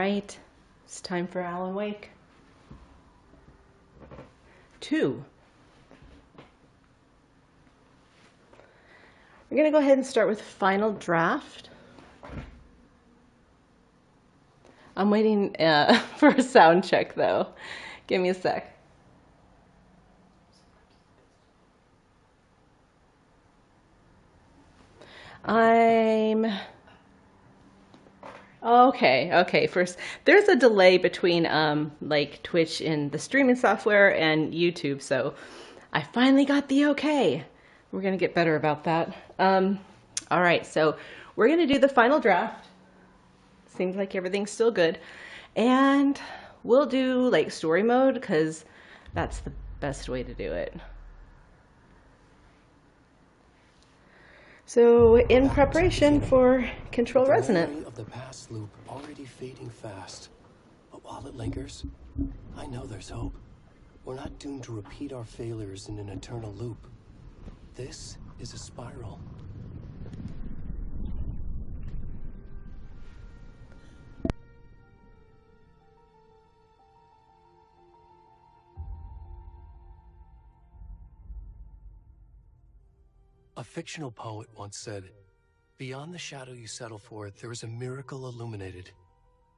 right, it's time for Alan Wake 2. We're going to go ahead and start with Final Draft. I'm waiting for a sound check though. Give me a sec. Okay. First, there's a delay between like Twitch and the streaming software and YouTube, so I finally got the okay. We're gonna get better about that. All right, so we're gonna do the final draft. Seems like everything's still good, and we'll do like story mode because that's the best way to do it. So, in preparation for Control Resonant. The memory of the past loop already fading fast. But while it lingers, I know there's hope. We're not doomed to repeat our failures in an eternal loop. This is a spiral. A fictional poet once said, "Beyond the shadow you settle for, there is a miracle illuminated.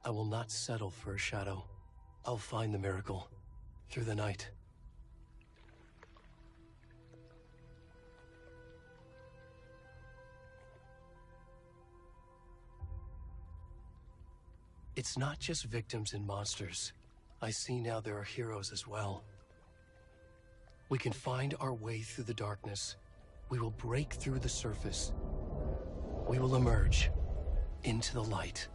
I will not settle for a shadow. I'll find the miracle through the night." It's not just victims and monsters. I see now there are heroes as well. We can find our way through the darkness. We will break through the surface. We will emerge into the light.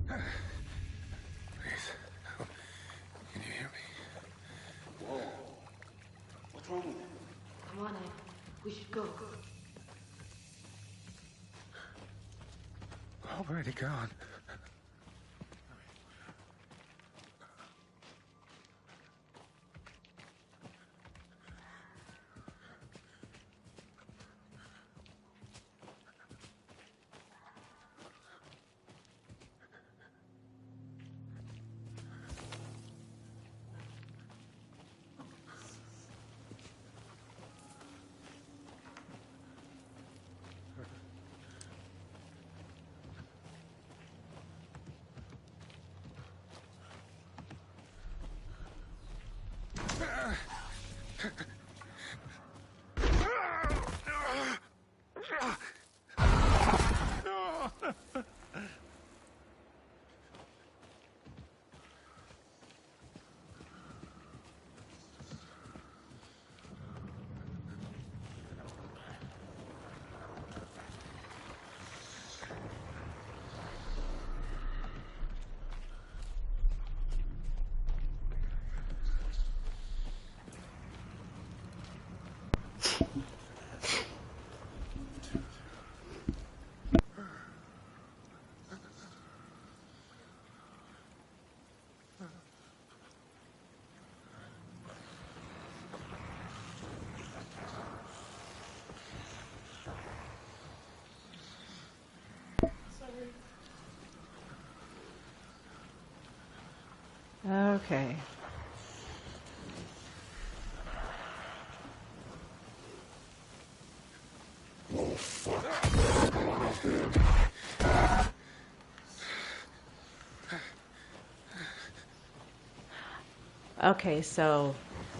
Please. Can you hear me? Whoa. What's wrong with him? Come on, Ed. We should go. Already gone. Okay. Okay, so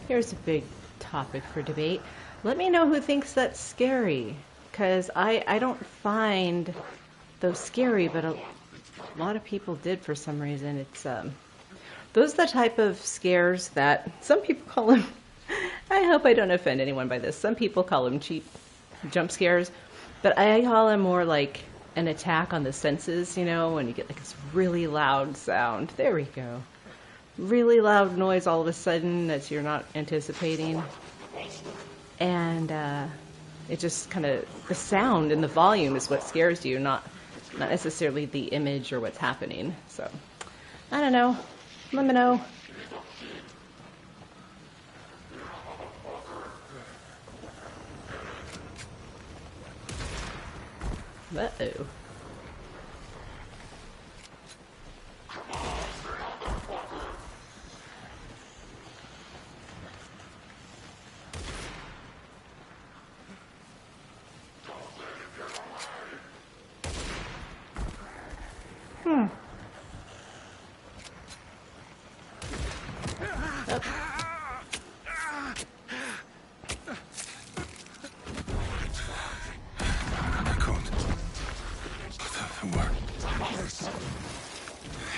here's a big topic for debate. Let me know who thinks that's scary, because I don't find those scary, but a lot of people did for some reason. It's those are the type of scares that some people call them. I hope I don't offend anyone by this. Some people call them cheap jump scares, but I call them more like an attack on the senses. You know, when you get like this really loud sound. There we go. Really loud noise all of a sudden that you're not anticipating, and it just kind of the sound and the volume is what scares you, not necessarily the image or what's happening. So I don't know. Let me know. Uh-oh. Hmm.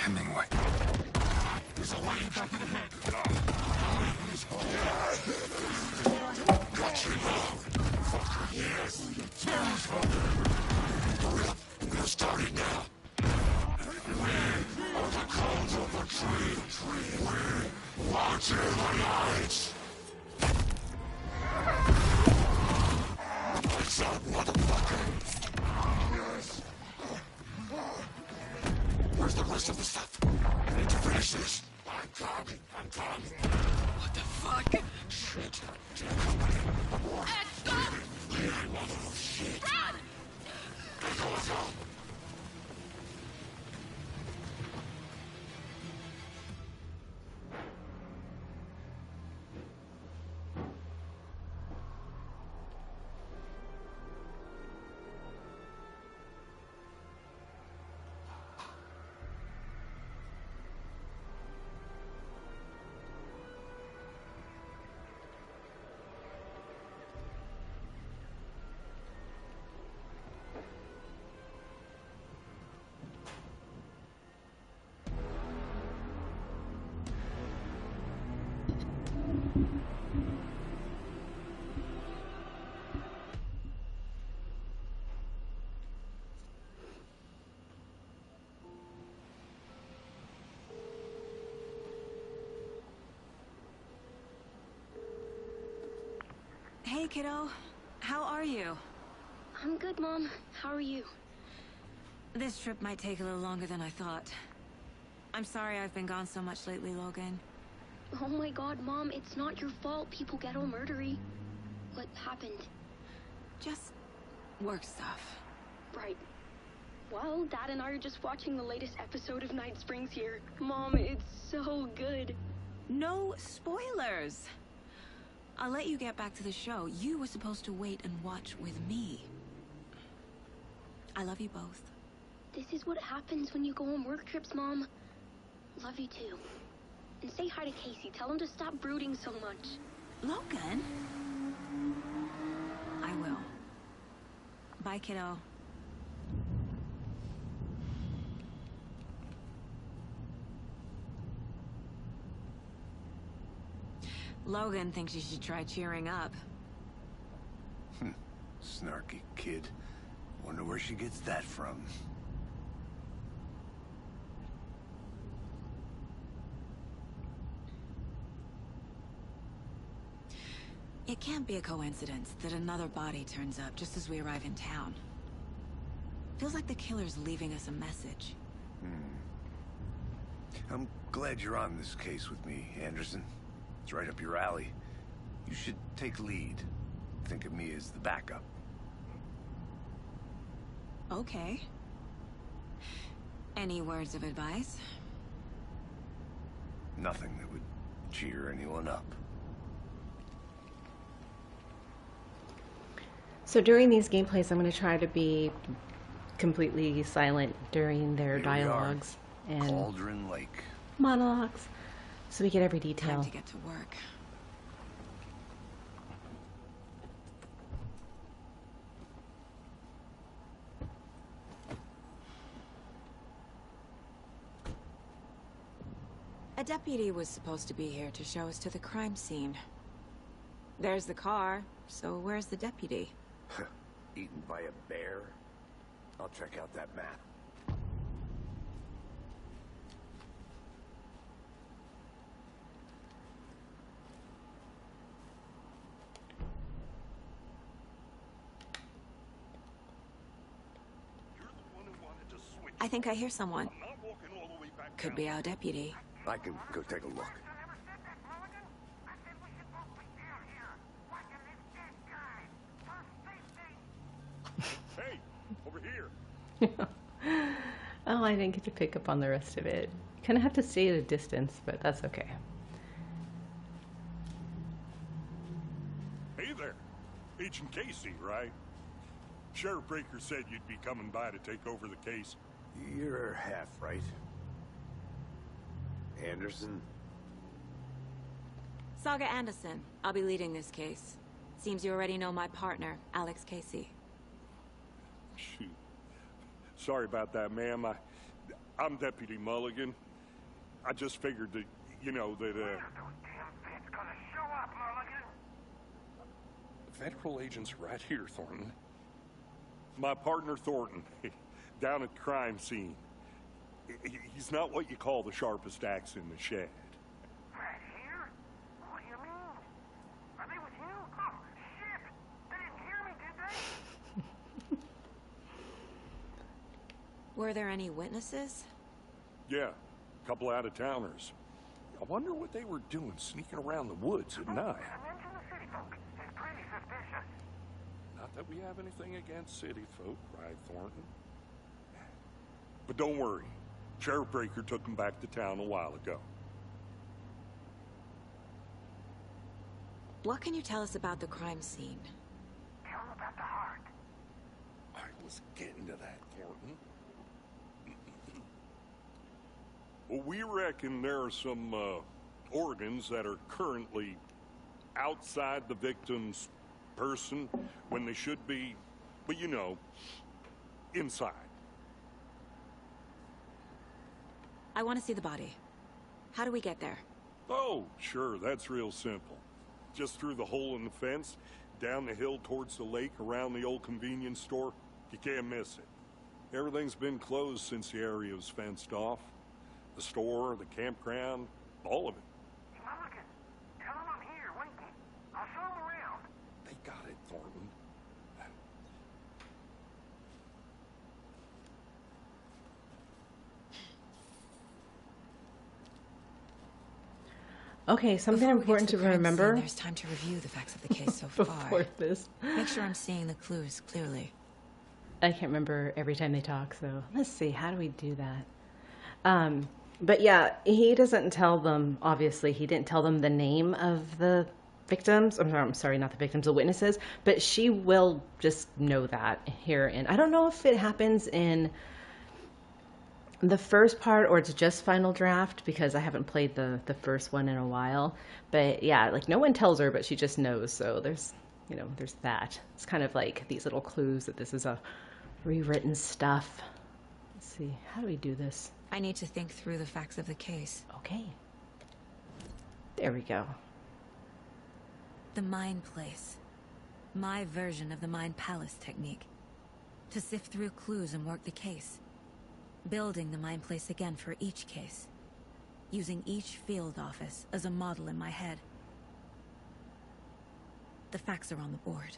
Hemingway. Where's the rest of the stuff? I need to finish this. I'm coming. What the fuck? Shit. Ed, stop! Run! Hey, kiddo. How are you? I'm good, Mom. How are you? This trip might take a little longer than I thought. I'm sorry I've been gone so much lately, Logan. Oh my god, Mom, it's not your fault people get all murdery. What happened? Just work stuff. Right. Well, Dad and I are just watching the latest episode of Night Springs here. Mom, it's so good. No spoilers! I'll let you get back to the show. You were supposed to wait and watch with me. I love you both. This is what happens when you go on work trips, Mom. Love you too. And say hi to Casey. Tell him to stop brooding so much. Logan? I will. Bye, kiddo. Logan thinks you should try cheering up. Snarky kid. Wonder where she gets that from. It can't be a coincidence that another body turns up just as we arrive in town. Feels like the killer's leaving us a message. I'm glad you're on this case with me, Anderson. It's right up your alley. You should take lead. Think of me as the backup. Okay. Any words of advice? Nothing that would cheer anyone up. So during these gameplays, I'm going to try to be completely silent during their Here we are. dialogues and Cauldron Lake. monologues, so we get every Time detail. to get to work. A deputy was supposed to be here to show us to the crime scene. There's the car, so where's the deputy? Eaten by a bear? I'll check out that map. I think I hear someone. Could be our deputy. I can go take a look. Hey, over here. Oh, I didn't get to pick up on the rest of it. Kind of have to stay at a distance, but that's okay. Hey there. Agent Casey, right? Sheriff Breaker said you'd be coming by to take over the case. You're half right. Anderson? Saga Anderson. I'll be leading this case. Seems you already know my partner, Alex Casey. Shoot. Sorry about that, ma'am. I'm Deputy Mulligan. I just figured that, you know, that, Federal agents right here, Thornton. My partner, Thornton, down at the crime scene. He's not what you call the sharpest axe in the shed. Right here? What do you mean? Are they with you? Oh, shit! They didn't hear me, did they? Were there any witnesses? Yeah, a couple out-of-towners. I wonder what they were doing sneaking around the woods at night. Mention the city folk. It's pretty suspicious. Not that we have anything against city folk, right, Thornton? But don't worry. Sheriff Breaker took them back to town a while ago. What can you tell us about the crime scene? Tell them about the heart. I was getting to that, Thornton. Well, we reckon there are some organs that are currently outside the victim's person when they should be, but you know, inside. I want to see the body. How do we get there? Oh, sure, that's real simple. Just through the hole in the fence, down the hill towards the lake, around the old convenience store. You can't miss it. Everything's been closed since the area was fenced off. The store, the campground, all of it. Mulligan, tell them I'm here, waiting. I'll show them around. They got it, Thornton. Okay, something Before we get important to to the crime remember scene, there's time to review the facts of the case so far. before this. Make sure I'm seeing the clues clearly. I can't remember every time they talk, so let's see, how do we do that? But yeah, he doesn't tell them, obviously, he didn't tell them the name of the victims. I'm sorry, not the victims, the witnesses, but she will just know that here. And I don't know if it happens in the first part or it's just Final Draft, because I haven't played the first one in a while. But yeah, like no one tells her, but she just knows. So there's, you know, there's that. It's kind of like these little clues that this is a rewritten stuff. Let's see, how do we do this? I need to think through the facts of the case. Okay. There we go. The Mind Place. My version of the Mind Palace technique. To sift through clues and work the case. Building the Mind Place again for each case. Using each field office as a model in my head. The facts are on the board.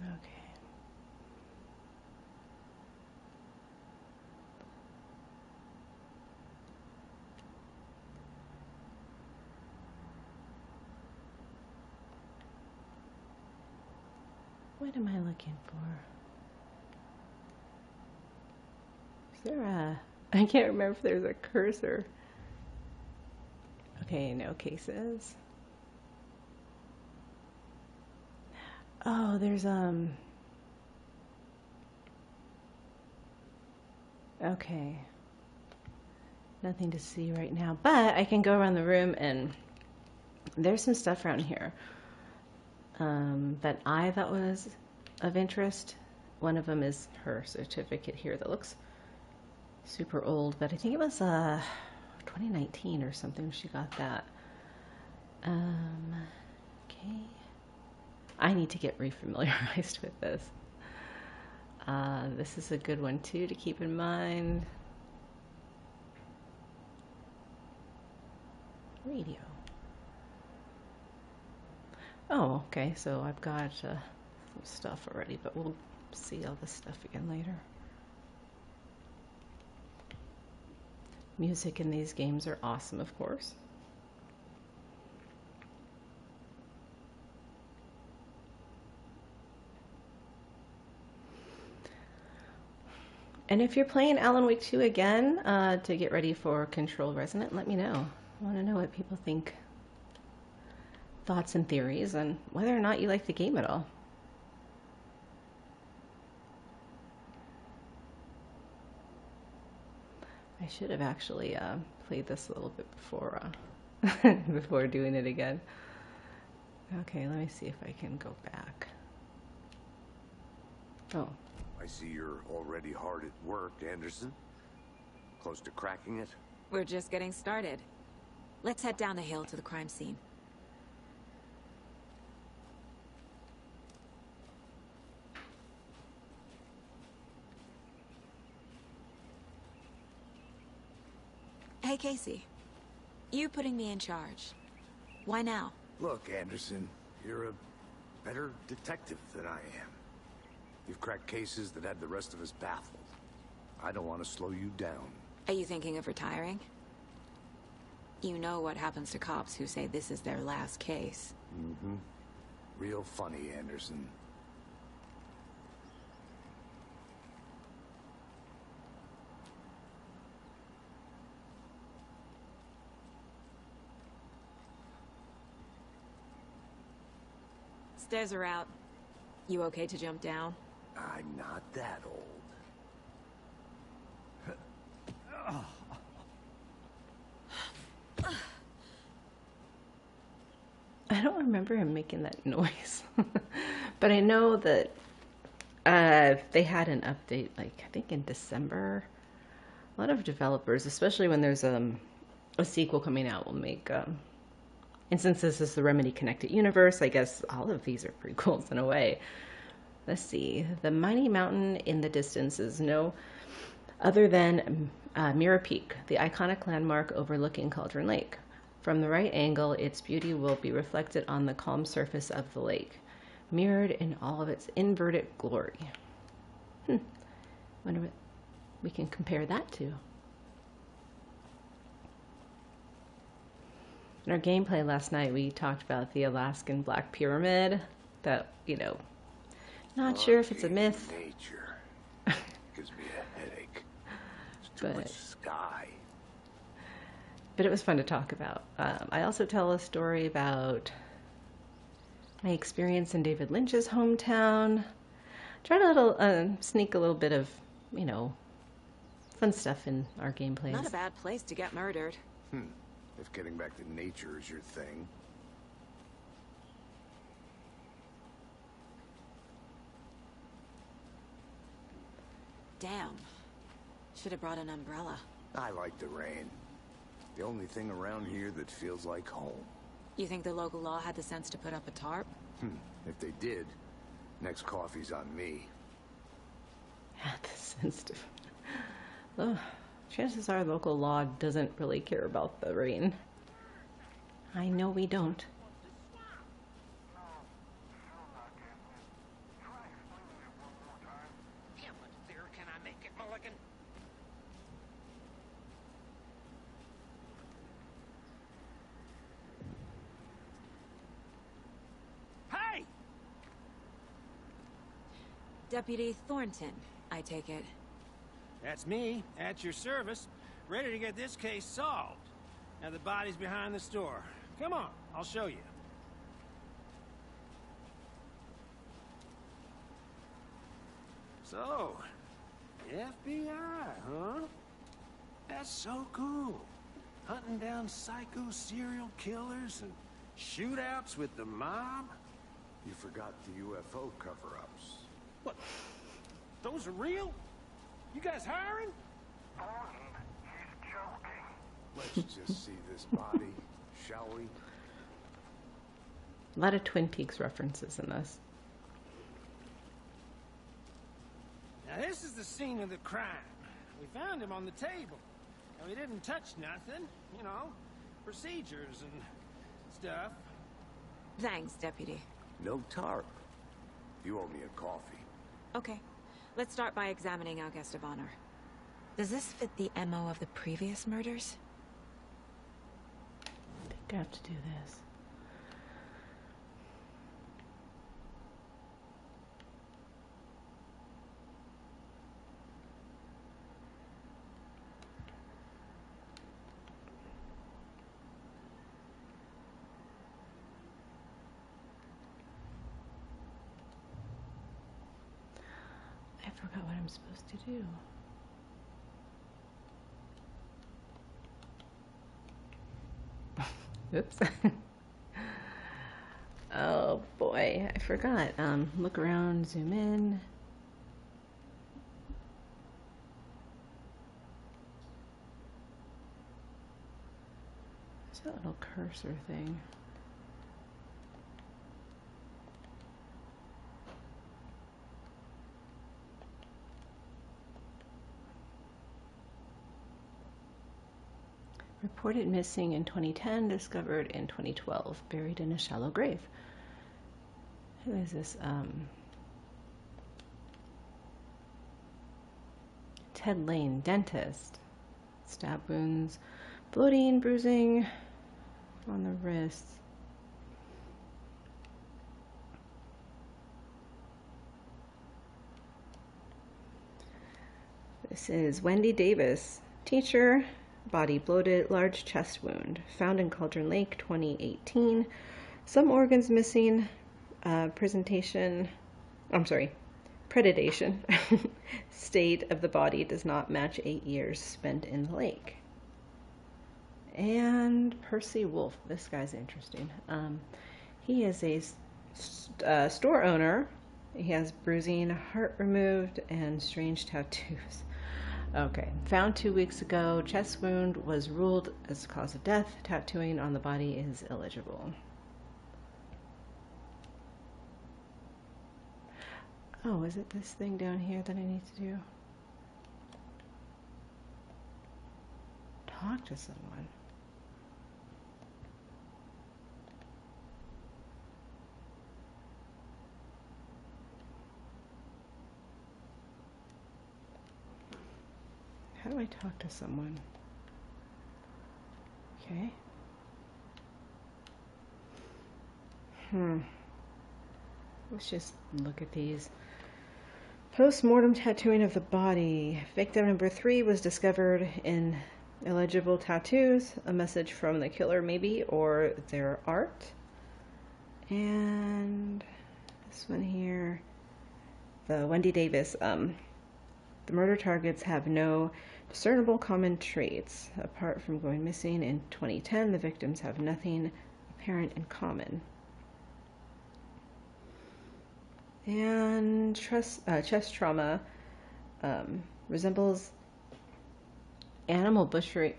Okay. What am I looking for? there a... I can't remember if there's a cursor. Okay, no cases. Oh, there's okay. Nothing to see right now, but I can go around the room and there's some stuff around here that I thought was of interest. One of them is her certificate here that looks super old, but I think it was 2019 or something she got that. Okay. I need to get refamiliarized with this. This is a good one too to keep in mind. Radio. Oh, okay, so I've got some stuff already, but we'll see all this stuff again later. Music in these games are awesome, of course. And if you're playing Alan Wake 2 again to get ready for Control Resonant, let me know. I want to know what people think, thoughts and theories, and whether or not you like the game at all. I should have actually played this a little bit before before doing it again. Okay, let me see if I can go back. Oh. I see you're already hard at work, Anderson. Close to cracking it? We're just getting started. Let's head down the hill to the crime scene. Hey, Casey. You putting me in charge. Why now? Look, Anderson, you're a better detective than I am. You've cracked cases that had the rest of us baffled. I don't want to slow you down. Are you thinking of retiring? You know what happens to cops who say this is their last case. Mm-hmm. Real funny, Anderson. Stairs are out. You okay to jump down? I'm not that old. I don't remember him making that noise. But I know that they had an update, like, I think in December. A lot of developers, especially when there's a sequel coming out, will make... and since this is the Remedy Connected Universe, I guess all of these are prequels in a way. Let's see. The mighty mountain in the distance is no other than Mirror Peak, the iconic landmark overlooking Cauldron Lake. From the right angle, its beauty will be reflected on the calm surface of the lake, mirrored in all of its inverted glory. Wonder what we can compare that to. In our gameplay last night, we talked about the Alaskan Black Pyramid. That, you know, not sure if it's a myth. Nature gives me a headache. It's too much sky. But it was fun to talk about. I also tell a story about my experience in David Lynch's hometown. Try to sneak a little bit of, you know, fun stuff in our gameplays. Not a bad place to get murdered. If getting back to nature is your thing. Damn. Should have brought an umbrella. I like the rain. The only thing around here that feels like home. You think the local law had the sense to put up a tarp? If they did, next coffee's on me. Had the sense to... Oh, chances are local law doesn't really care about the rain. I know we don't. Yeah, but there, can I make it, Mulligan? Hey! Deputy Thornton, I take it. That's me, at your service, ready to get this case solved. Now the body's behind the store. Come on, I'll show you. So, FBI, huh? That's so cool. Hunting down psycho serial killers and shootouts with the mob? You forgot the UFO cover-ups. What? Those are real? You guys hiring? Thornton, he's joking. Let's just see this body, shall we? A lot of Twin Peaks references in this. Now this is the scene of the crime. We found him on the table. And we didn't touch nothing, you know, procedures and stuff. Thanks, Deputy. No tarp. You owe me a coffee. Okay, let's start by examining our guest of honor. Does this fit the MO of the previous murders? I think I have to do this. I forgot what I'm supposed to do. Oops. Oh boy, I forgot. Look around, zoom in. There's that little cursor thing. Reported missing in 2010, discovered in 2012, buried in a shallow grave. Who is this? Ted Lane, dentist. Stab wounds, bloating, bruising on the wrists. This is Wendy Davis, teacher. Body bloated, large chest wound. Found in Cauldron Lake, 2018. Some organs missing. Predation. State of the body does not match 8 years spent in the lake. And Percy Wolf. This guy's interesting. He is a store owner. He has bruising, heart removed, and strange tattoos. Okay, found 2 weeks ago. Chest wound was ruled as cause of death. Tattooing on the body is illegible. Oh, is it this thing down here that I need to do? Talk to someone. How do I talk to someone? Okay. Let's just look at these. Post-mortem tattooing of the body. Victim number 3 was discovered in illegible tattoos. A message from the killer, maybe, or their art. And this one here. The Wendy Davis. The murder targets have no discernible common traits. Apart from going missing in 2010, the victims have nothing apparent in common. And chest trauma resembles animal butchery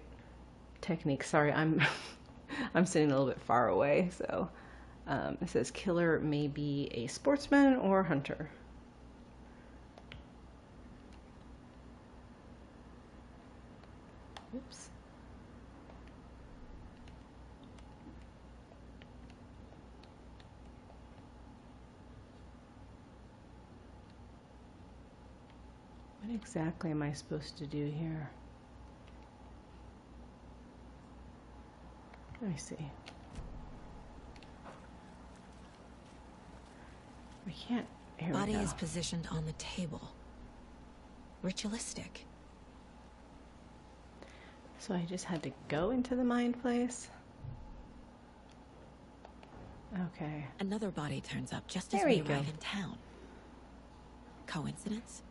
technique. Sorry, I'm I'm sitting a little bit far away, so it says killer may be a sportsman or hunter. Oops. What exactly am I supposed to do here? I see. We can't. Here Body we go. is positioned on the table. Ritualistic. So I just had to go into the mine place. Okay. Another body turns up just as There we you go. arrive in town. Coincidence?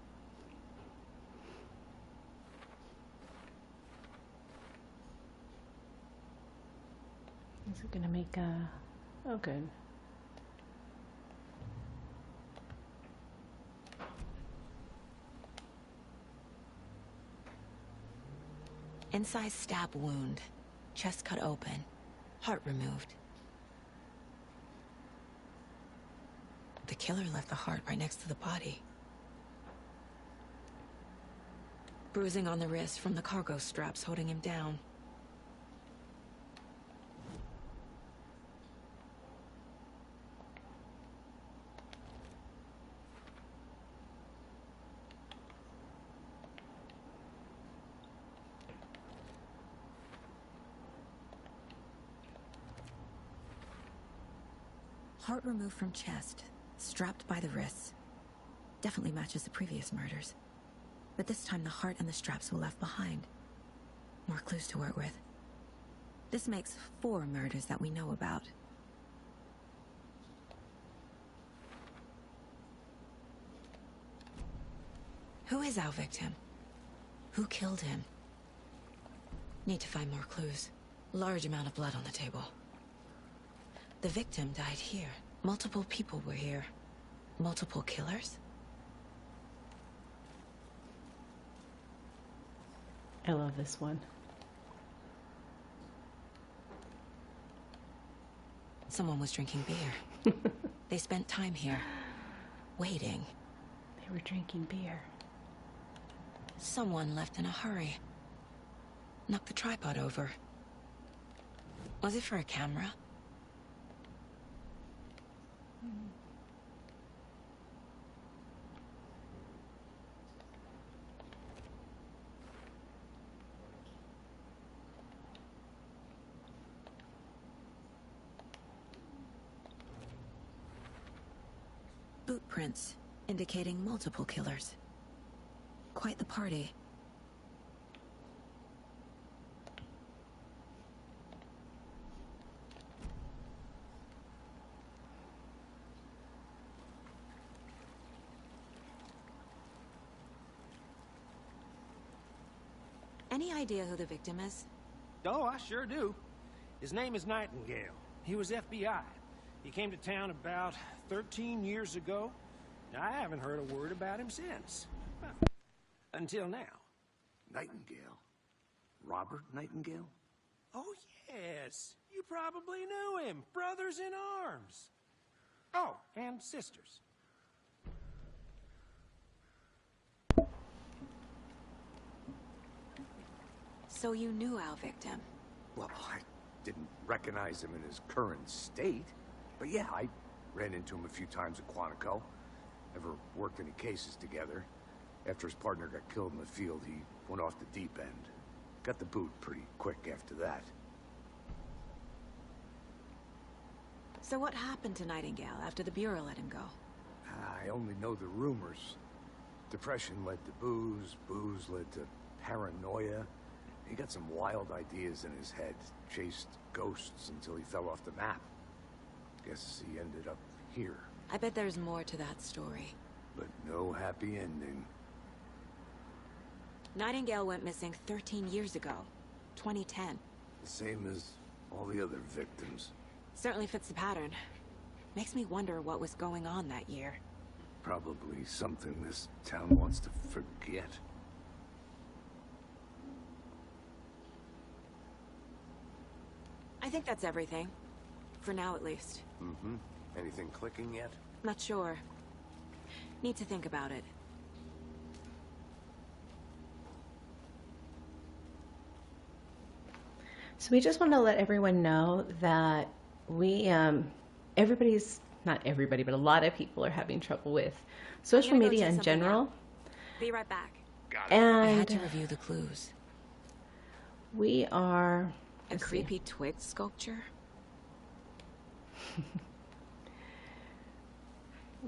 Is it gonna make a... Oh, good. Incised stab wound. Chest cut open. Heart removed. The killer left the heart right next to the body. Bruising on the wrist from the cargo straps holding him down. Heart removed from chest, strapped by the wrists. Definitely matches the previous murders. But this time the heart and the straps were left behind. More clues to work with. This makes 4 murders that we know about. Who is our victim? Who killed him? Need to find more clues. Large amount of blood on the table. The victim died here. Multiple people were here. Multiple killers? I love this one. Someone was drinking beer. They spent time here. Waiting. They were drinking beer. Someone left in a hurry. Knocked the tripod over. Was it for a camera? Boot prints, indicating multiple killers. Quite the party. Any idea who the victim is? Oh, I sure do. His name is Nightingale. He was FBI. He came to town about 13 years ago. I haven't heard a word about him since. Well, until now. Nightingale? Robert Nightingale? Oh, yes. You probably knew him. Brothers in arms. Oh, and sisters. So you knew our victim? Well, I didn't recognize him in his current state. But yeah, I ran into him a few times at Quantico. Never worked any cases together. After his partner got killed in the field, he went off the deep end. Got the boot pretty quick after that. So what happened to Nightingale after the Bureau let him go? I only know the rumors. Depression led to booze, booze led to paranoia. He got some wild ideas in his head, chased ghosts until he fell off the map. Guess he ended up here. I bet there's more to that story. But no happy ending. Nightingale went missing 13 years ago. 2010. The same as all the other victims. Certainly fits the pattern. Makes me wonder what was going on that year. Probably something this town wants to forget. I think that's everything. For now, at least. Mm-hmm. Anything clicking yet? Not sure. Need to think about it. So we just want to let everyone know that we, everybody's, not everybody, but a lot of people are having trouble with social I'm gonna go media check in something general. out. Be right back. Got it. I And had to review the clues. we are... A let's see. creepy twig sculpture?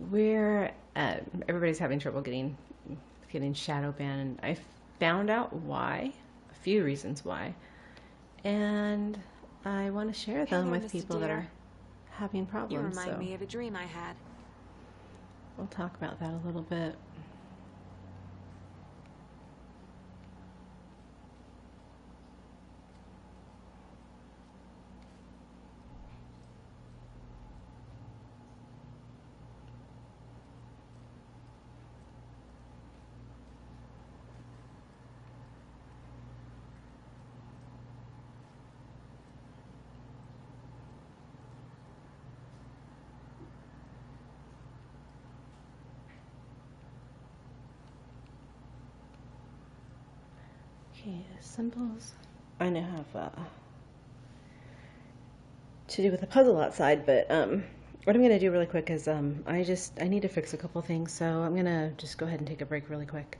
We're everybody's having trouble getting shadow banned. I found out why a few reasons why. And I want to share them there, with Mr. people that Deer. are having problems. You remind so me of a dream I had. we'll talk about that a little bit. Okay, symbols. I now have to do with the puzzle outside, but what I'm gonna do really quick is I need to fix a couple things, so I'm gonna just go ahead and take a break really quick.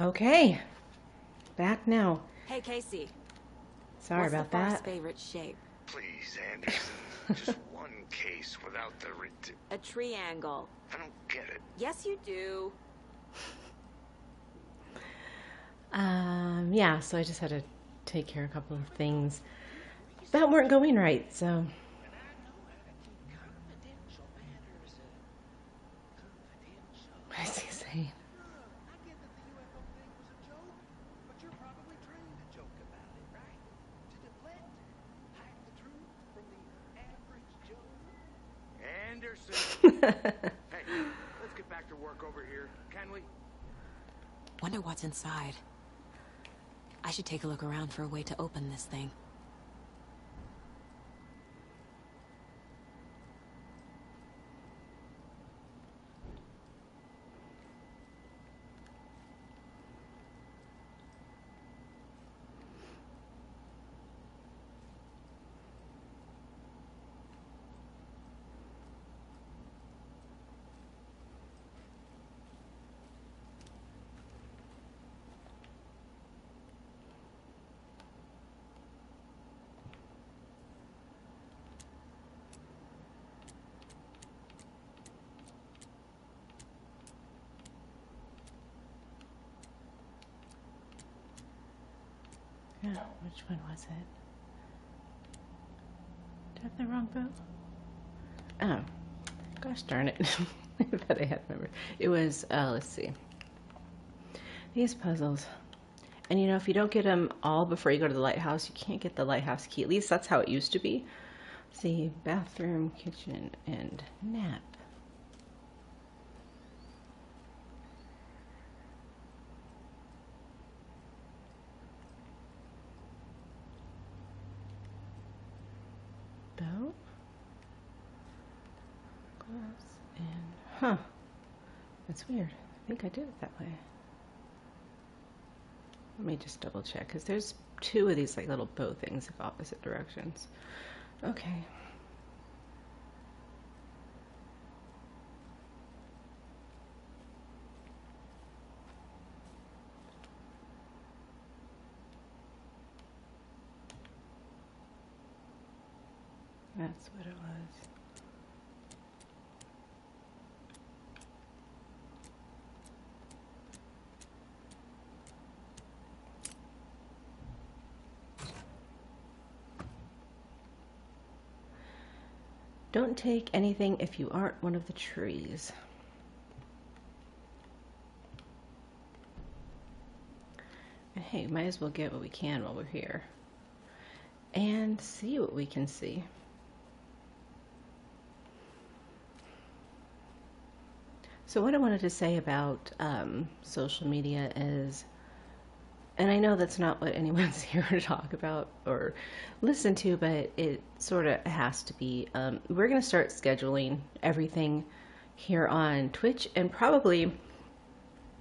Okay, back now. Hey, Casey. Sorry What's about the far's that. favorite shape? Please, Anderson. Just one case without the A triangle. I don't get it. Yes, you do. Yeah, so I just had to take care of a couple of things that weren't going right, so. What is he saying? I get that the UFO thing was a joke, but you're probably trained to joke about it, right? To deflect, hide the truth from the average Joe. Anderson! Hey, let's get back to work over here, can we? Wonder what's inside. I should take a look around for a way to open this thing. Yeah, which one was it? Did I have the wrong boat? Oh, gosh darn it. I bet I had remembered. It was, let's see. These puzzles. And you know, if you don't get them all before you go to the lighthouse, you can't get the lighthouse key. At least that's how it used to be. Let's see, bathroom, kitchen, and nap. Boat. Glass and, huh. That's weird. I think I did it that way. Let me just double check, because there's two of these like little bow things of opposite directions. Okay. That's what it was. Don't take anything if you aren't one of the trees. And hey, might as well get what we can while we're here. And see what we can see. So what I wanted to say about social media is, and I know that's not what anyone's here to talk about or listen to, but it sort of has to be. We're going to start scheduling everything here on Twitch, and probably,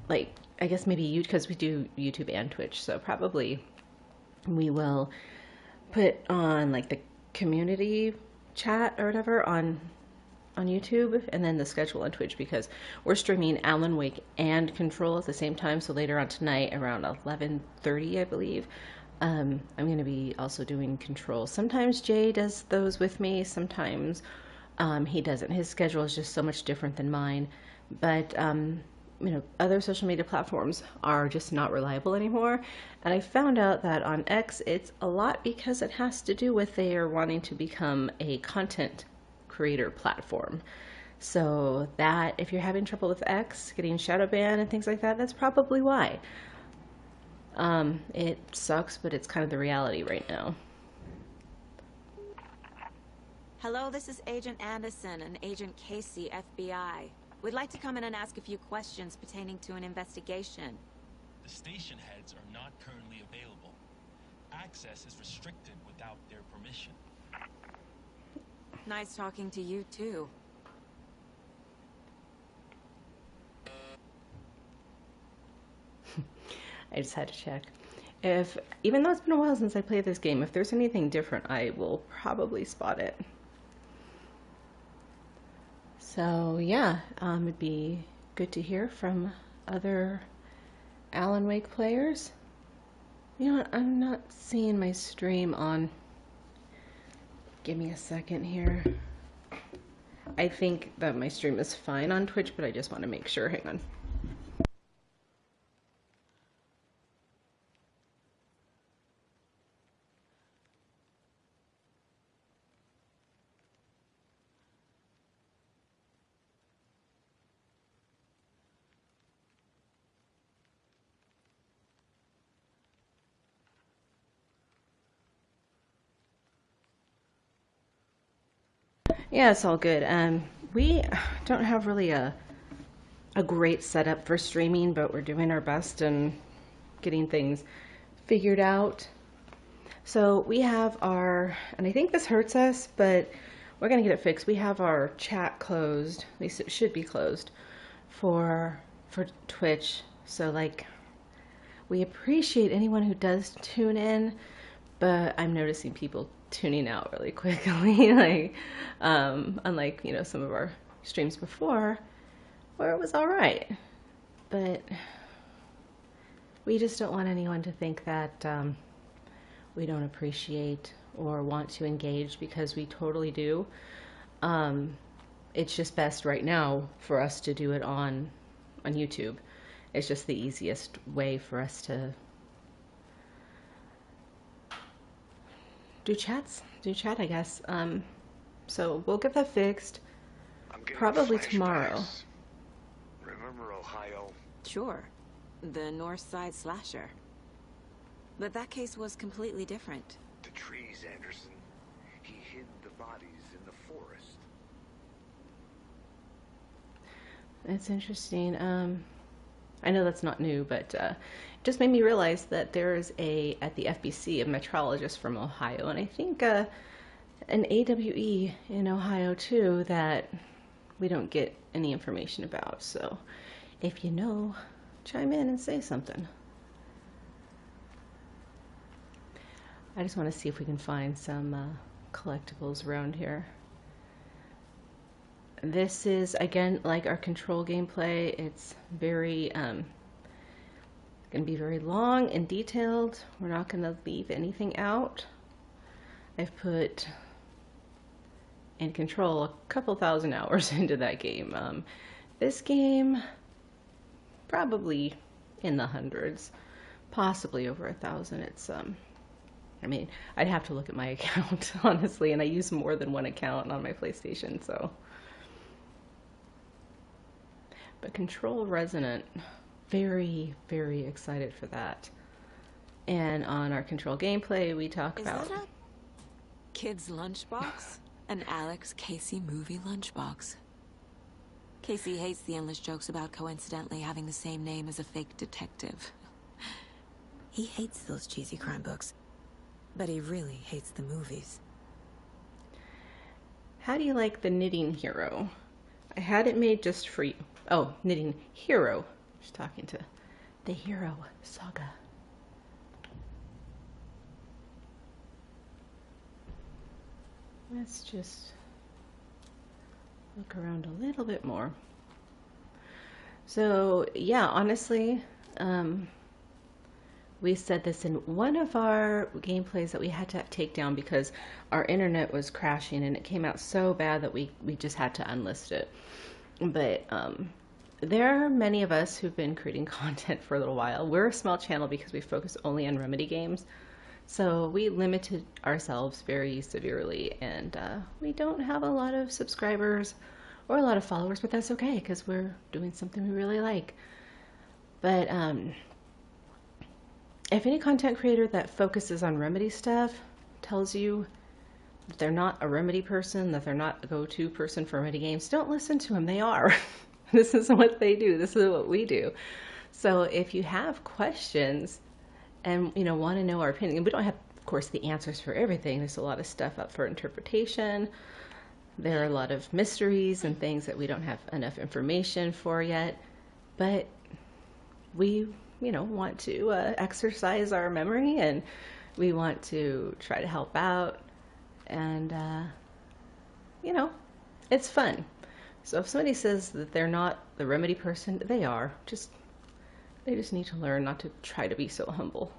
like, I guess maybe you, because we do YouTube and Twitch, so probably we will put on like the community chat or whatever on YouTube, and then the schedule on Twitch, because we're streaming Alan Wake and Control at the same time. So later on tonight around 11:30, I believe, I'm going to be also doing Control. Sometimes Jay does those with me, sometimes he doesn't. His schedule is just so much different than mine. But you know, other social media platforms are just not reliable anymore. And I found out that on X, it's a lot because it has to do with they are wanting to become a content creator platform. So that if you're having trouble with X, getting shadow banned and things like that, that's probably why. It sucks, but it's kind of the reality right now. Hello, this is Agent Anderson and Agent Casey, FBI. We'd like to come in and ask a few questions pertaining to an investigation. The station heads are not currently available. Access is restricted without their permission. Nice talking to you, too. I just had to check. Even though it's been a while since I played this game, if there's anything different, I will probably spot it. So yeah, it'd be good to hear from other Alan Wake players. You know what? I'm not seeing my stream on. Give me a second here. I think that my stream is fine on Twitch, but I just want to make sure. Hang on. Yeah, it's all good. We don't have really a great setup for streaming, but we're doing our best and getting things figured out. So we have our, and I think this hurts us, but we're gonna get it fixed. We have our chat closed, at least it should be closed, for Twitch. So like, we appreciate anyone who does tune in, but I'm noticing people tuning out really quickly. Like, unlike, you know, some of our streams before, where it was all right. But we just don't want anyone to think that we don't appreciate or want to engage, because we totally do. It's just best right now for us to do it on YouTube. It's just the easiest way for us to do chat, I guess. So we'll get that fixed probably tomorrow. Remember Ohio? Sure. The North Side slasher. But that case was completely different. The trees, Anderson. He hid the bodies in the forest. That's interesting. I know that's not new, but it just made me realize that there's at the FBC, a metrologist from Ohio, and I think an AWE in Ohio too, that we don't get any information about. So if you know, chime in and say something. I just want to see if we can find some collectibles around here. This is, again, like our Control gameplay. It's very, going to be very long and detailed. We're not going to leave anything out. I've put, in Control, a couple thousand hours into that game. This game, probably in the hundreds, possibly over 1,000. It's, I mean, I'd have to look at my account, honestly, and I use more than one account on my PlayStation, so. But Control Resonant, very, very excited for that. And on our Control gameplay, we talk about... Is that a kid's lunchbox? An Alex Casey movie lunchbox. Casey hates the endless jokes about coincidentally having the same name as a fake detective. He hates those cheesy crime books, but he really hates the movies. How do you like the Knitting Hero? I had it made just for you. Oh, Knitting Hero. Just talking to the Hero Saga. Let's just look around a little bit more. So, yeah, honestly, we said this in one of our gameplays that we had to take down because our internet was crashing and it came out so bad that we just had to unlist it. But there are many of us who've been creating content for a little while. We're a small channel because we focus only on Remedy games. So we limited ourselves very severely, and we don't have a lot of subscribers or a lot of followers, but that's okay because we're doing something we really like. But if any content creator that focuses on Remedy stuff tells you that they're not a Remedy person, that they're not a go-to person for Remedy games, don't listen to them. They are. This is what they do. This is what we do. So if you have questions and want to know our opinion, we don't have, of course, the answers for everything. There's a lot of stuff up for interpretation. There are a lot of mysteries and things that we don't have enough information for yet. But we, want to exercise our memory, and we want to try to help out. And, it's fun. So if somebody says that they're not the Remedy person, they are. Just They just need to learn not to try to be so humble.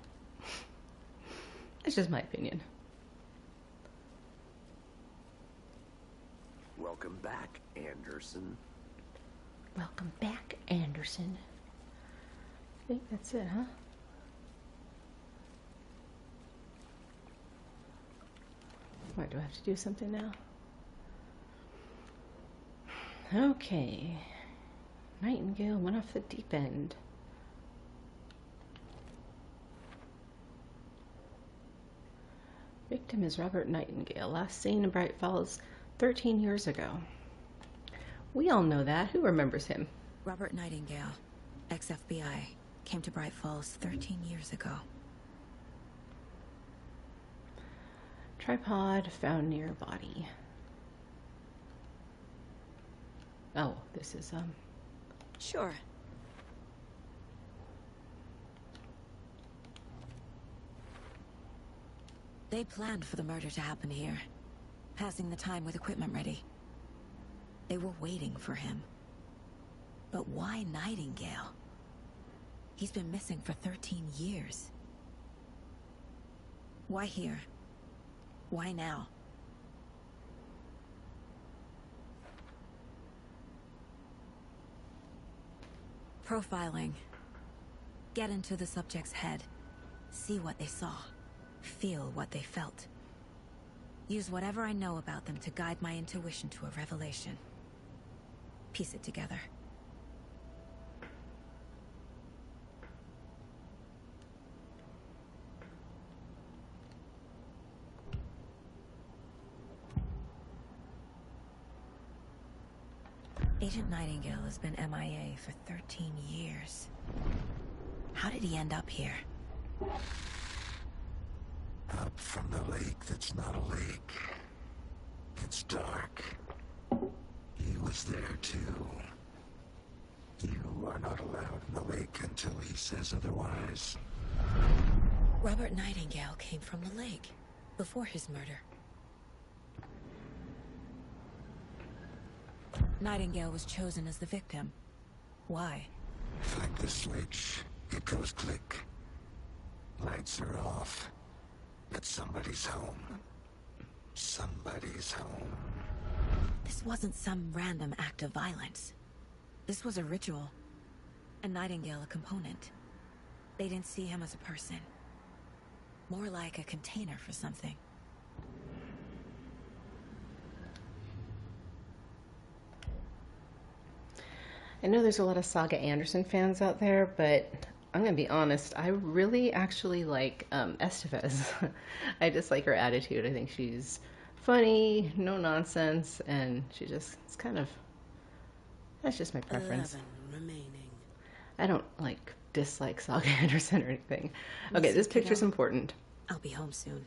It's just my opinion. Welcome back, Anderson. Welcome back, Anderson. I think that's it, huh? What, do I have to do something now? Okay. Nightingale went off the deep end. Victim is Robert Nightingale, last seen in Bright Falls 13 years ago. We all know that. Who remembers him? Robert Nightingale, ex-FBI, came to Bright Falls 13 years ago. Tripod found near body. Oh, this is, Sure. They planned for the murder to happen here, passing the time with equipment ready. They were waiting for him. But why Nightingale? He's been missing for 13 years. Why here? Why now? Profiling. Get into the subject's head. See what they saw. Feel what they felt. Use whatever I know about them to guide my intuition to a revelation. Piece it together. Agent Nightingale has been MIA for 13 years. How did he end up here? Up from the lake that's not a lake. It's dark. He was there too. You are not allowed in the lake until he says otherwise. Robert Nightingale came from the lake, before his murder. Nightingale was chosen as the victim. Why? Flick the switch, it goes click. Lights are off. But somebody's home. Somebody's home. This wasn't some random act of violence. This was a ritual. And Nightingale a component. They didn't see him as a person. More like a container for something. I know there's a lot of Saga Anderson fans out there, but I'm gonna be honest, I really actually like Estevez. I just like her attitude. I think she's funny, no nonsense, and she just, it's kind of, that's just my preference. 11 remaining. I don't like dislike Saga Anderson or anything. Okay, this picture's important. I'll be home soon.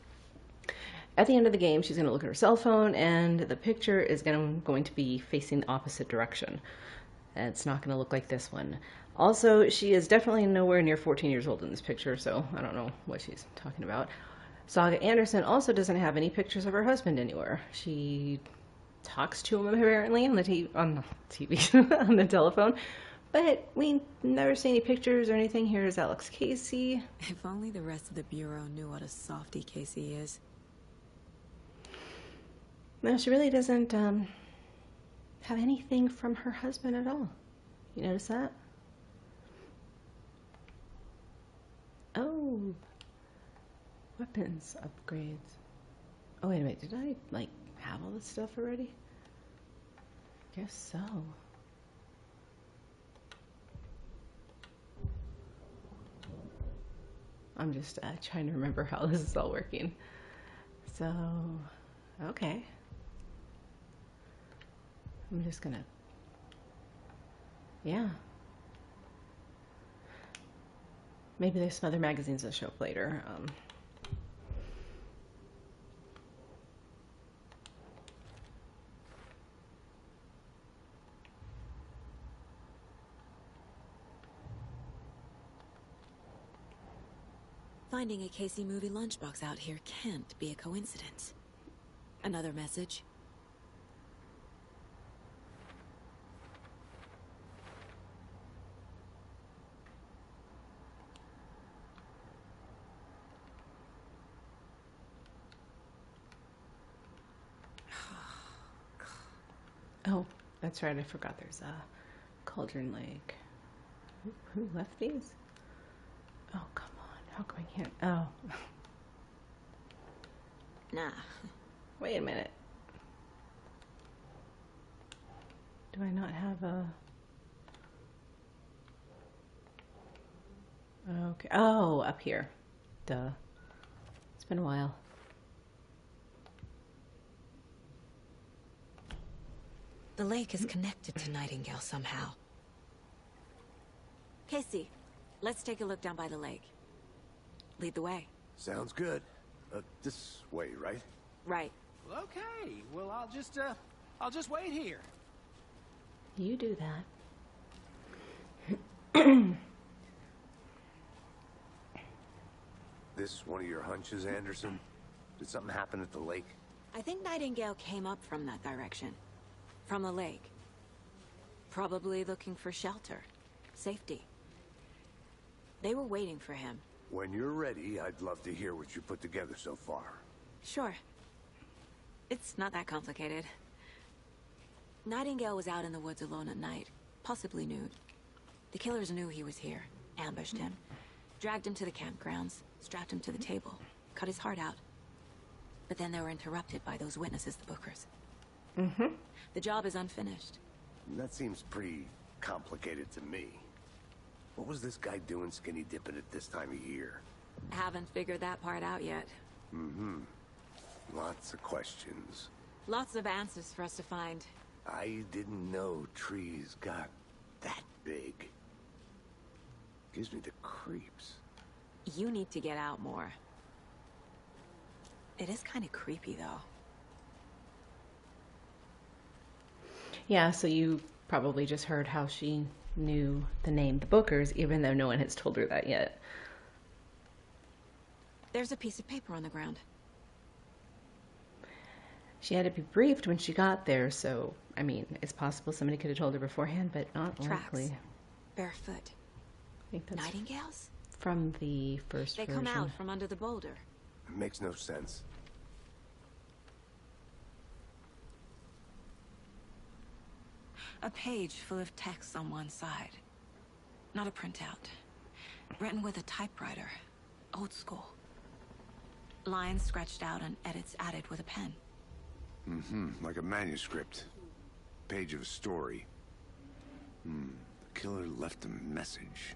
At the end of the game, she's gonna look at her cell phone, and the picture is going to be facing the opposite direction. And it's not going to look like this one. Also, she is definitely nowhere near 14 years old in this picture, so I don't know what she's talking about. Saga Anderson also doesn't have any pictures of her husband anywhere. She talks to him apparently on the TV, on the telephone, but we never see any pictures or anything. Here's Alex Casey. If only the rest of the Bureau knew what a softie Casey is. No, she really doesn't have anything from her husband at all. You notice that? Oh, weapons upgrades. Oh, wait a minute. Did I, like, have all this stuff already? Guess so. I'm just trying to remember how this is all working. So, okay. I'm just gonna, yeah. Maybe there's some other magazines that show up later. Finding a Casey movie lunchbox out here can't be a coincidence. Another message. Oh, that's right. I forgot there's a Cauldron Lake. Who left these? Oh, come on. How come I can't? Oh. Nah. Wait a minute. Do I not have a... Okay. Oh, up here. Duh. It's been a while. The lake is connected to Nightingale somehow. Casey, let's take a look down by the lake. Lead the way. Sounds good. This way, right? Right. Well, okay. Well, I'll just wait here. You do that. This one of your hunches, Anderson? Did something happen at the lake? I think Nightingale came up from that direction. From the lake. Probably looking for shelter. Safety. They were waiting for him. When you're ready, I'd love to hear what you put together so far. Sure. It's not that complicated. Nightingale was out in the woods alone at night, possibly nude. The killers knew he was here, ambushed him, dragged him to the campgrounds, strapped him to the table, cut his heart out. But then they were interrupted by those witnesses, the Bookers. Mm-hmm. The job is unfinished. That seems pretty complicated to me. What was this guy doing skinny dipping at this time of year? Haven't figured that part out yet. Mm-hmm. Lots of questions. Lots of answers for us to find. I didn't know trees got that big. Gives me the creeps. You need to get out more. It is kind of creepy, though. Yeah, so you probably just heard how she knew the name the Bookers, even though no one has told her that yet. There's a piece of paper on the ground. She had to be briefed when she got there, so, I mean, it's possible somebody could have told her beforehand, but not Tracks. likely. Barefoot. I think that's Nightingales? from the first They version. come out from under the boulder. It makes no sense. A page full of text on one side. Not a printout. Written with a typewriter. Old school. Lines scratched out and edits added with a pen. Mm-hmm. Like a manuscript. Page of a story. The killer left a message.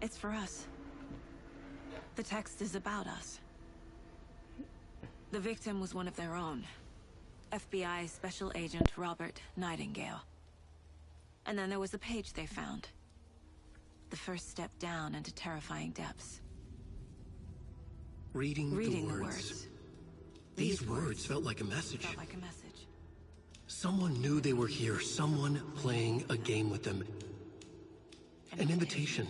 It's for us. The text is about us. The victim was one of their own. FBI Special Agent Robert Nightingale. And then there was the page they found. The first step down into terrifying depths. Reading Reading the words. These words felt like a message. Felt like a message. Someone knew they were here. Someone playing a game with them. An invitation.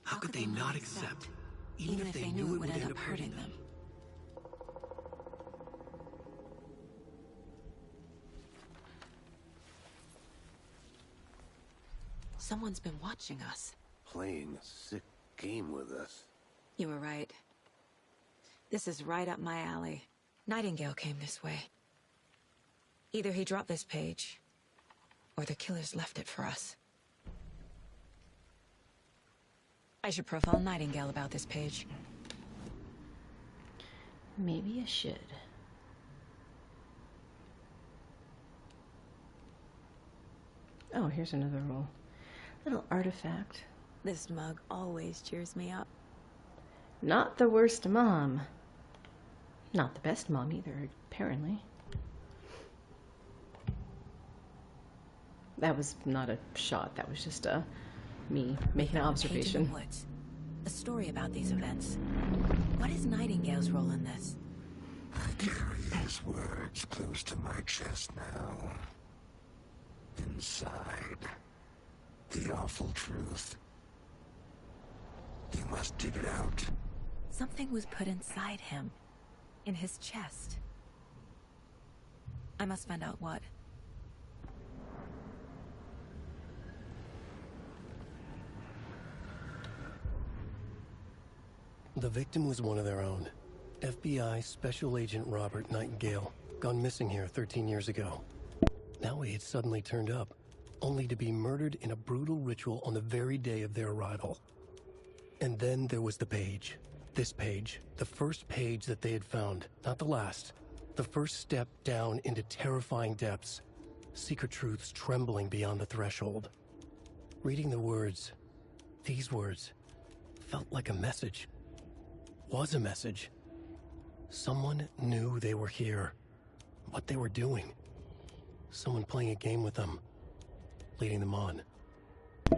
How could they not accept? Even if they knew it would end up hurting them. Someone's been watching us. Playing a sick game with us. You were right. This is right up my alley. Nightingale came this way. Either he dropped this page, or the killers left it for us. I should profile Nightingale about this page. Maybe you should. Oh, here's another little artifact. This mug always cheers me up. Not the worst mom. Not the best mom either, apparently. That was not a shot. That was just me making an observation. In the woods. A story about these events. What is Nightingale's role in this? I carry his words close to my chest now. Inside, the awful truth. You must dig it out. Something was put inside him. In his chest. I must find out what. The victim was one of their own. FBI Special Agent Robert Nightingale, gone missing here 13 years ago. Now he had suddenly turned up, only to be murdered in a brutal ritual on the very day of their arrival. And then there was the page. This page, the first page that they had found, not the last. The first step down into terrifying depths. Secret truths trembling beyond the threshold. Reading the words, these words, felt like a message. Was a message. Someone knew they were here. What they were doing. Someone playing a game with them. Leading them on.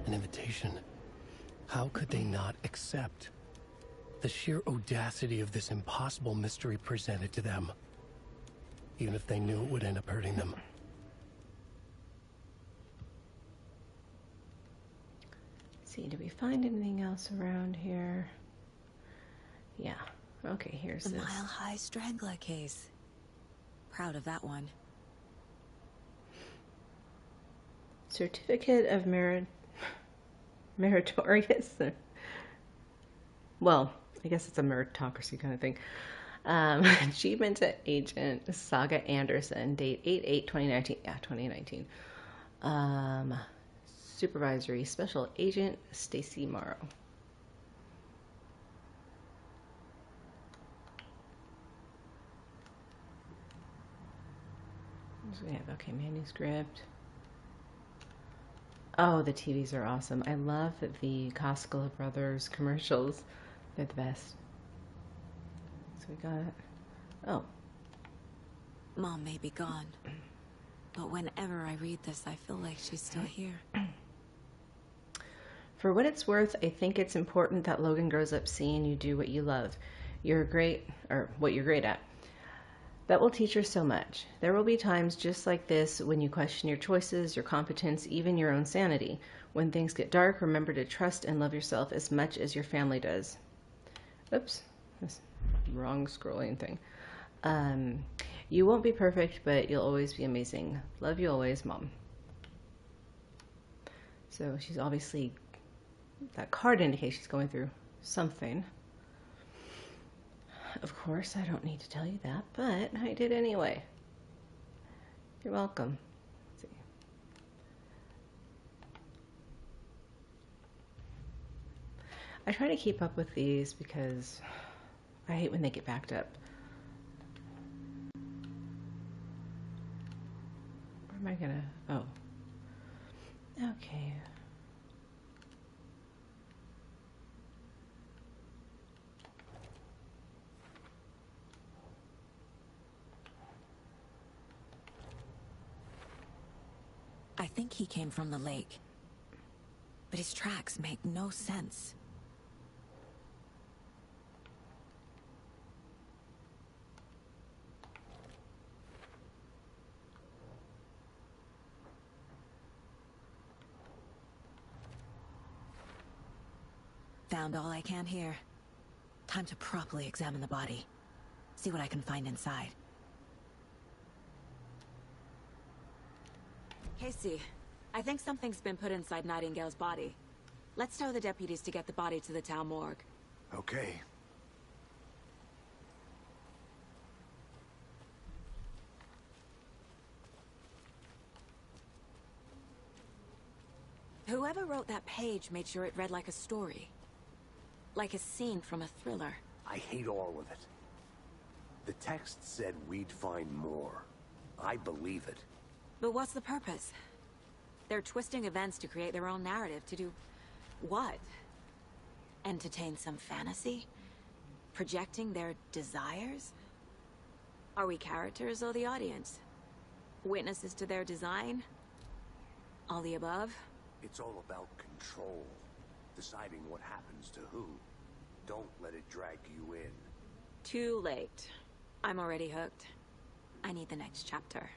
An invitation. How could they not accept? The sheer audacity of this impossible mystery presented to them. Even if they knew it would end up hurting them. See, do we find anything else around here? Yeah. Okay, here's the this. mile-high strangler case. Proud of that one. Certificate of meritorious. Well, I guess it's a meritocracy kind of thing. Achievement to Agent Saga Anderson, date 8/8/2019. Yeah, 2019. Supervisory Special Agent Stacy Morrow. So we have, okay, manuscript. Oh, the TVs are awesome. I love the Costco Brothers commercials. They're the best. So we got, oh. Mom may be gone, but whenever I read this, I feel like she's still here. For what it's worth, I think it's important that Logan grows up seeing you do what you love. You're great, or what you're great at. That will teach her so much. There will be times just like this when you question your choices, your competence, even your own sanity. When things get dark, remember to trust and love yourself as much as your family does. Oops, this wrong scrolling thing. You won't be perfect, but you'll always be amazing. Love you always, Mom. So she's obviously, that card indicates she's going through something. Of course, I don't need to tell you that, but I did anyway. You're welcome. Let's see. I try to keep up with these because I hate when they get backed up. Where am I gonna, oh. Okay. I think he came from the lake, but his tracks make no sense. Found all I can here. Time to properly examine the body. See what I can find inside. Casey, I think something's been put inside Nightingale's body. Let's tell the deputies to get the body to the town morgue. Okay. Whoever wrote that page made sure it read like a story. Like a scene from a thriller. I hate all of it. The text said we'd find more. I believe it. But what's the purpose? They're twisting events to create their own narrative. To do what? Entertain some fantasy? Projecting their desires? Are we characters or the audience? Witnesses to their design? All the above? It's all about control. Deciding what happens to who. Don't let it drag you in. Too late. I'm already hooked. I need the next chapter.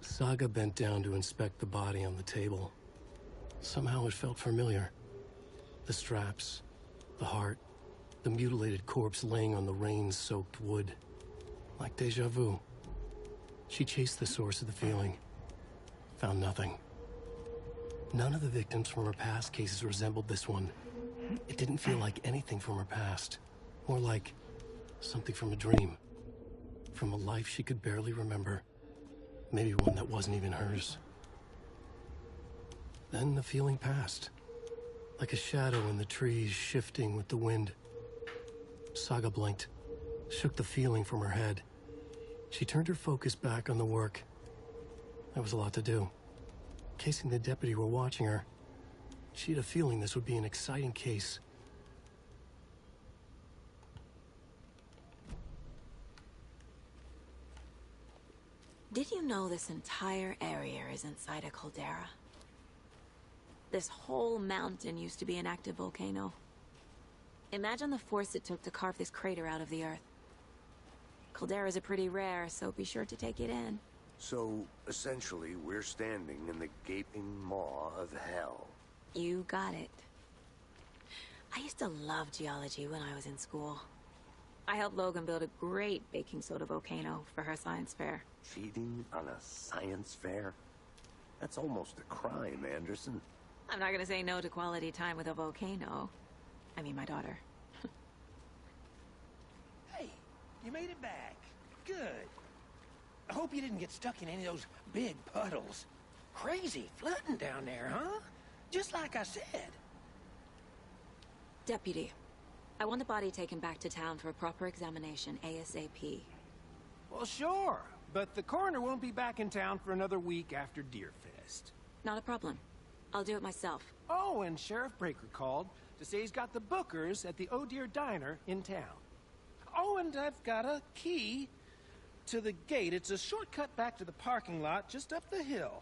Saga bent down to inspect the body on the table. Somehow it felt familiar. The straps, the heart, the mutilated corpse laying on the rain-soaked wood. Like deja vu. She chased the source of the feeling. Found nothing. None of the victims from her past cases resembled this one. It didn't feel like anything from her past. More like something from a dream. From a life she could barely remember. Maybe one that wasn't even hers. Then the feeling passed. Like a shadow in the trees shifting with the wind. Saga blinked, shook the feeling from her head. She turned her focus back on the work. There was a lot to do. Casey and the deputy were watching her. She had a feeling this would be an exciting case. Did you know this entire area is inside a caldera? This whole mountain used to be an active volcano. Imagine the force it took to carve this crater out of the earth. Calderas are pretty rare, so be sure to take it in. So, essentially, we're standing in the gaping maw of hell. You got it. I used to love geology when I was in school. I helped Logan build a great baking soda volcano for her science fair. Cheating on a science fair? That's almost a crime, Anderson. I'm not gonna say no to quality time with a volcano. I mean, my daughter. Hey, you made it back. Good. I hope you didn't get stuck in any of those big puddles. Crazy flooding down there, huh? Just like I said. Deputy, I want the body taken back to town for a proper examination ASAP. Well, sure. But the coroner won't be back in town for another week after Deerfest. Not a problem. I'll do it myself. Oh, and Sheriff Breaker called to say he's got the Bookers at the Oh Dear Diner in town. Oh, and I've got a key to the gate. It's a shortcut back to the parking lot just up the hill.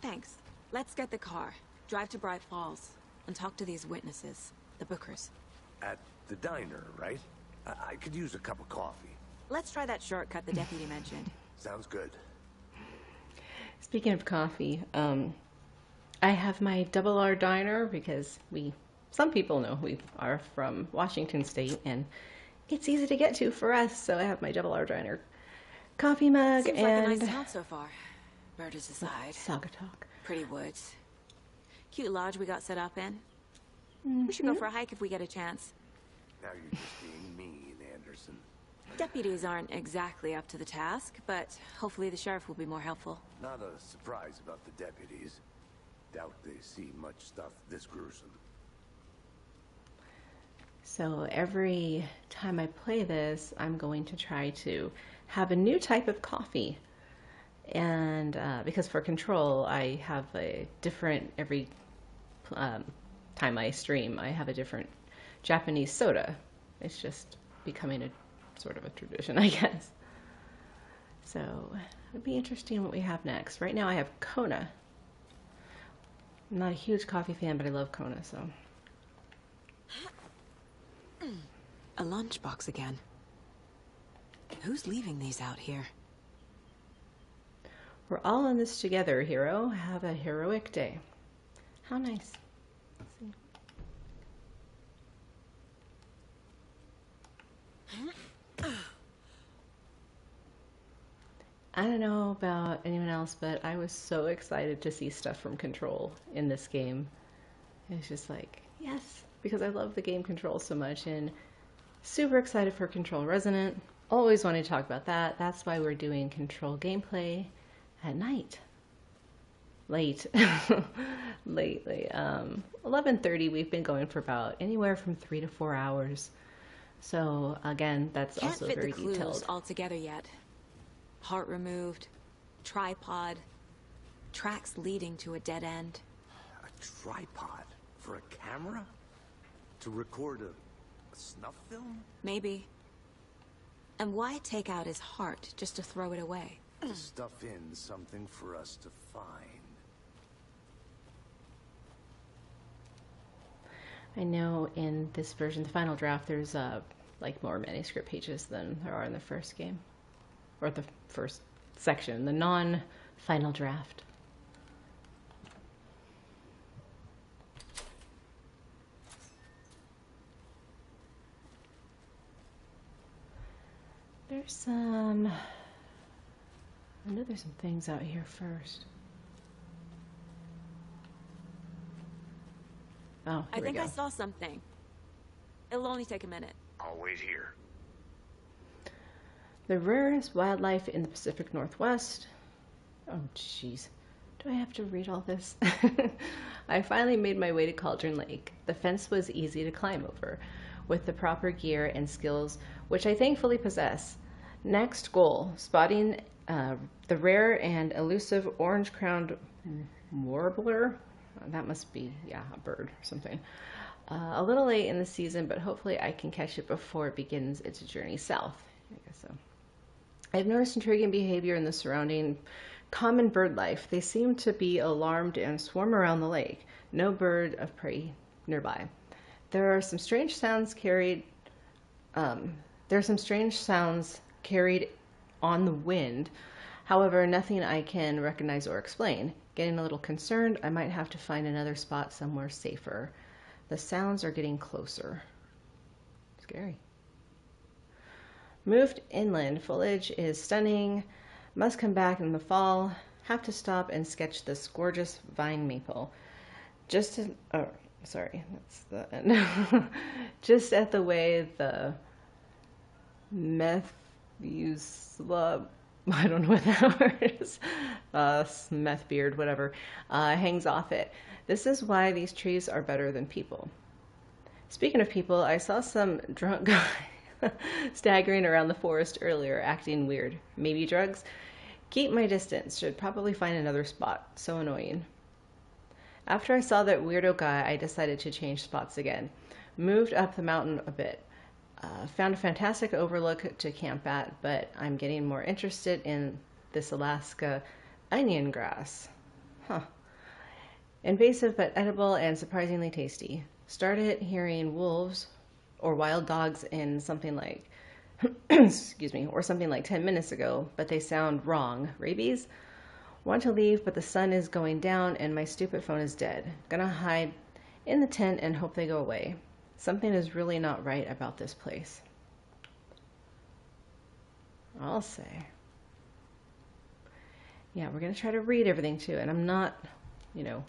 Thanks. Let's get the car, drive to Bright Falls, and talk to these witnesses, the Bookers. At the diner, right? I could use a cup of coffee. Let's try that shortcut the deputy mentioned. Sounds good. Speaking of coffee, I have my Double R diner because some people know we are from Washington State, and it's easy to get to for us. So I have my Double R diner coffee mug. Seems and like a nice town so far. Murders aside. Saga talk. Pretty woods. Cute lodge we got set up in. We should go for a hike if we get a chance. Now you're just being mean, Anderson. Deputies aren't exactly up to the task, but hopefully the sheriff will be more helpful. Not a surprise about the deputies. Doubt they see much stuff this gruesome. So every time I play this, I'm going to try to have a new type of coffee. And because for Control, I have a different, every time I stream, I have a different Japanese soda. It's just becoming a sort of a tradition, I guess. So it'd be interesting what we have next. Right now I have Kona. I'm not a huge coffee fan, but I love Kona, so. A lunchbox again. Who's leaving these out here? We're all in this together, hero. Have a heroic day. How nice. Let's see. I don't know about anyone else, but I was so excited to see stuff from Control in this game. It's just like, yes, because I love the game Control so much, and super excited for Control Resonant. Always wanted to talk about that. That's why we're doing Control gameplay at night. Late. Lately. 11:30, we've been going for about anywhere from 3 to 4 hours. So again, that's Can't also fit very the clues detailed. all together yet. Heart removed, tripod, tracks leading to a dead end. A tripod? For a camera? To record a snuff film? Maybe. And why take out his heart just to throw it away? To stuff in something for us to find. I know in this version, the final draft, there's like more manuscript pages than there are in the first game. Or the first section, the non-final draft. There's some... I know there's some things out here first. Oh, I here we think go. I saw something. It'll only take a minute. I'll wait here. The rarest wildlife in the Pacific Northwest. Oh, jeez. Do I have to read all this? I finally made my way to Cauldron Lake. The fence was easy to climb over, with the proper gear and skills, which I thankfully possess. Next goal, spotting the rare and elusive orange-crowned warbler. That must be, yeah, a bird or something. A little late in the season, but hopefully I can catch it before it begins its journey south. I guess so. I've noticed intriguing behavior in the surrounding common bird life. They seem to be alarmed and swarm around the lake. No bird of prey nearby. There are some strange sounds carried. There are some strange sounds carried on the wind. However, nothing I can recognize or explain. Getting a little concerned, I might have to find another spot somewhere safer. The sounds are getting closer. Scary. Moved inland. Foliage is stunning. Must come back in the fall. Have to stop and sketch this gorgeous vine maple. Just to, oh, sorry, that's the end. Just at the way the meth use I don't know what that word is. Meth beard, whatever, hangs off it. This is why these trees are better than people. Speaking of people, I saw some drunk guy staggering around the forest earlier, acting weird. Maybe drugs? Keep my distance. Should probably find another spot. So annoying. After I saw that weirdo guy, I decided to change spots again. Moved up the mountain a bit. Found a fantastic overlook to camp at, but I'm getting more interested in this Alaska onion grass. Huh. Invasive but edible and surprisingly tasty. Started hearing wolves or wild dogs in something like, excuse me, or something like 10 minutes ago, but they sound wrong. Rabies? Want to leave, but the sun is going down and my stupid phone is dead. Gonna hide in the tent and hope they go away. Something is really not right about this place. I'll say. Yeah, we're going to try to read everything too. And I'm not,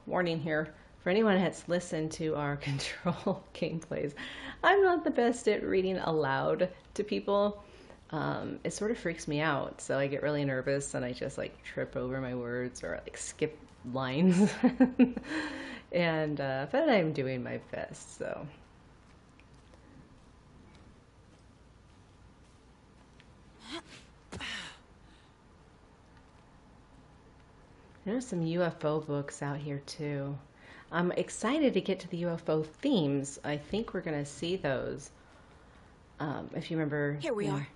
warning here for anyone that's listened to our Control gameplays. I'm not the best at reading aloud to people. It sort of freaks me out. So I get really nervous and I just trip over my words or skip lines. And, but I'm doing my best, so. There's some UFO books out here too. I'm excited to get to the UFO themes. I think we're going to see those. If you remember... Here we are.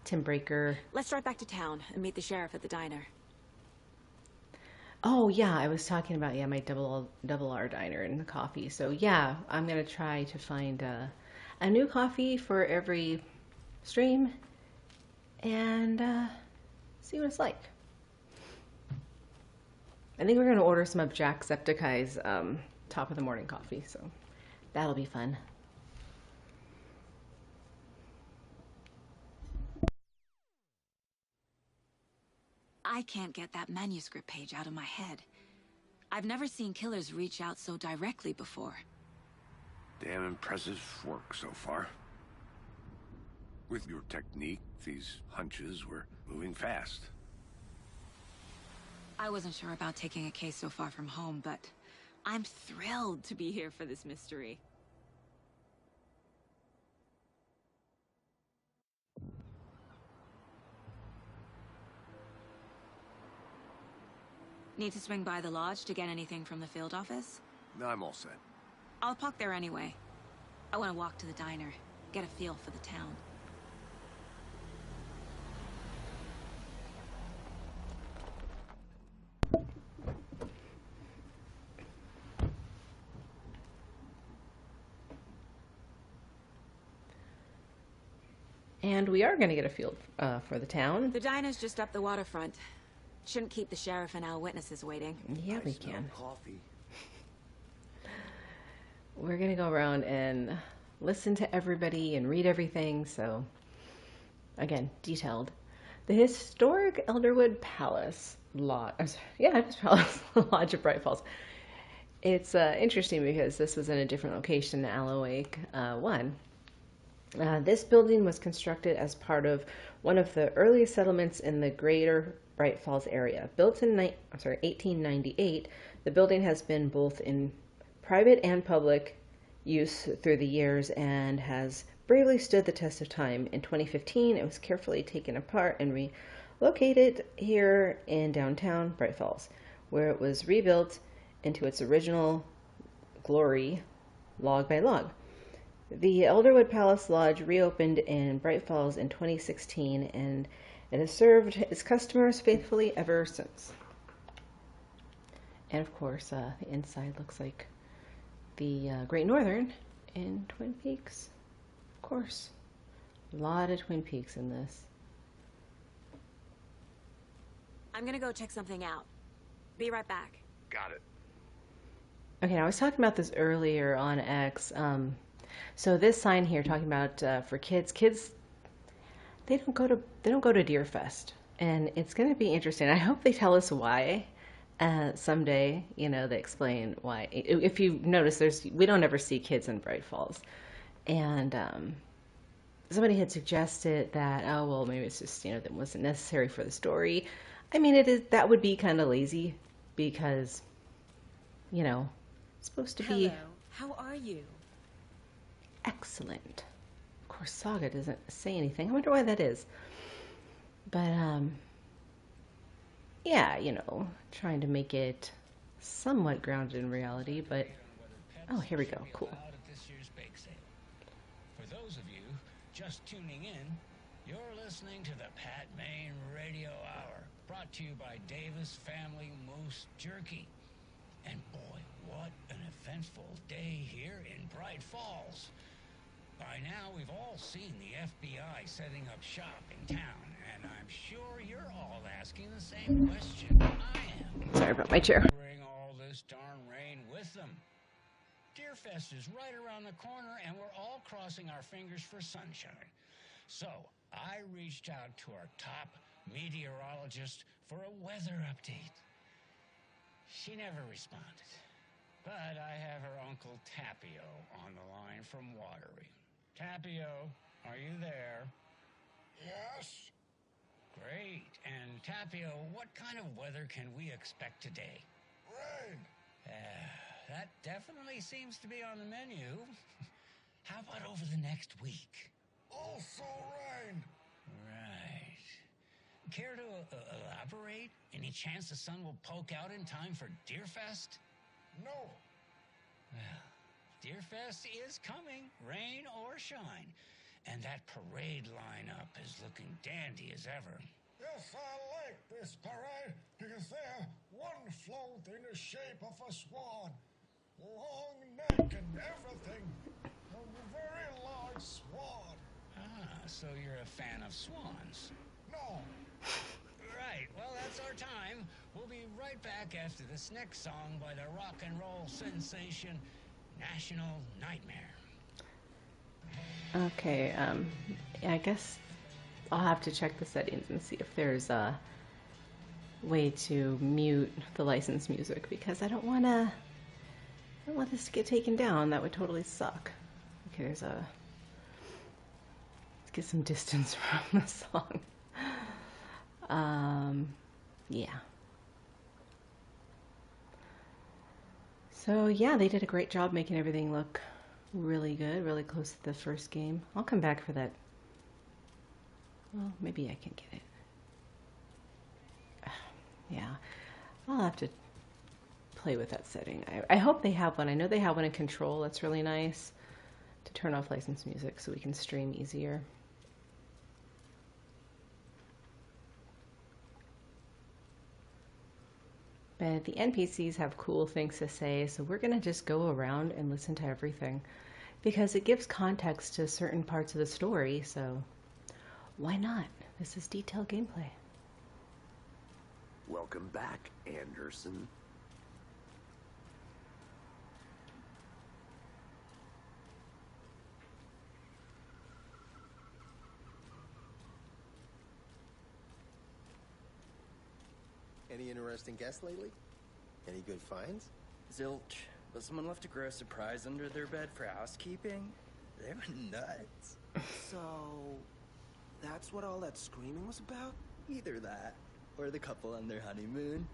Tim Breaker. Let's drive back to town and meet the sheriff at the diner. Oh, yeah, I was talking about, my double R diner and the coffee. So, yeah, I'm going to try to find a new coffee for every stream and see what it's like. I think we're going to order some of Jacksepticeye's top of the morning coffee, so that'll be fun. I can't get that manuscript page out of my head. I've never seen killers reach out so directly before. Damn impressive work so far. With your technique, these hunches were moving fast. I wasn't sure about taking a case so far from home, but I'm thrilled to be here for this mystery. Need to swing by the lodge to get anything from the field office? No, I'm all set. I'll park there anyway. I want to walk to the diner, get a feel for the town. And we are going to get a feel for the town. The diner's just up the waterfront. Shouldn't keep the sheriff and our witnesses waiting. Yeah, we can. Coffee. We're going to go around and listen to everybody and read everything, so again, detailed. The historic Elderwood Palace Lodge. Yeah, it's Palace Lodge of Bright Falls. It's interesting because this was in a different location in Alawake 1. This building was constructed as part of one of the earliest settlements in the greater Bright Falls area. Built in 1898, the building has been both in private and public use through the years and has bravely stood the test of time. In 2015, it was carefully taken apart and relocated here in downtown Bright Falls, where it was rebuilt into its original glory, log by log. The Elderwood Palace Lodge reopened in Bright Falls in 2016, and it has served its customers faithfully ever since. And of course, the inside looks like the Great Northern in Twin Peaks. Of course, a lot of Twin Peaks in this. I'm gonna go check something out. Be right back. Got it. Okay, I was talking about this earlier on X. So this sign here talking about for kids, they don't go to Deer Fest, and it's going to be interesting. I hope they tell us why someday. You know, they explain why. If you notice, we don't ever see kids in Bright Falls, and somebody had suggested that maybe it's just that wasn't necessary for the story. I mean, that would be kind of lazy because it's supposed to be. Hello. How are you? Excellent. Of course, Saga doesn't say anything. I wonder why that is. But, yeah, trying to make it somewhat grounded in reality, but... Oh, here we go. Cool. For those of you just tuning in, you're listening to the Pat Main Radio Hour, brought to you by Davis Family Moose Jerky. And boy, what an eventful day here in Bright Falls. By now, we've all seen the FBI setting up shop in town, and I'm sure you're all asking the same question I am. Sorry about my chair. Bring all this darn rain with them. Deerfest is right around the corner, and we're all crossing our fingers for sunshine. So, I reached out to our top meteorologist for a weather update. She never responded, but I have her Uncle Tapio on the line from Watery. Tapio, are you there? Yes? Great. And Tapio, what kind of weather can we expect today? Rain. That definitely seems to be on the menu. How about over the next week? Also rain. Right. Care to elaborate? Any chance the sun will poke out in time for Deerfest? No. Well, Deerfest is coming, rain or shine. And that parade lineup is looking dandy as ever. Yes, I like this parade because they're one float in the shape of a swan. Long neck and everything. A very large swan. Ah, so you're a fan of swans. No. Right, well, that's our time. We'll be right back after this next song by the rock and roll sensation, National Nightmare. Okay, I guess I'll have to check the settings and see if there's a way to mute the licensed music because I don't want this to get taken down. That would totally suck. Okay, let's get some distance from the song. Yeah. So yeah, they did a great job making everything look really good, really close to the first game. I'll come back for that. Well, maybe I can get it. Yeah, I'll have to play with that setting. I hope they have one. I know they have one in Control. That's really nice to turn off licensed music so we can stream easier. But the NPCs have cool things to say, so we're going to just go around and listen to everything because it gives context to certain parts of the story, so why not? This is detailed gameplay. Welcome back, Anderson. Any interesting guests lately? Any good finds? Zilch, but someone left a gross surprise under their bed for housekeeping. They were nuts. So, that's what all that screaming was about? Either that, or the couple on their honeymoon.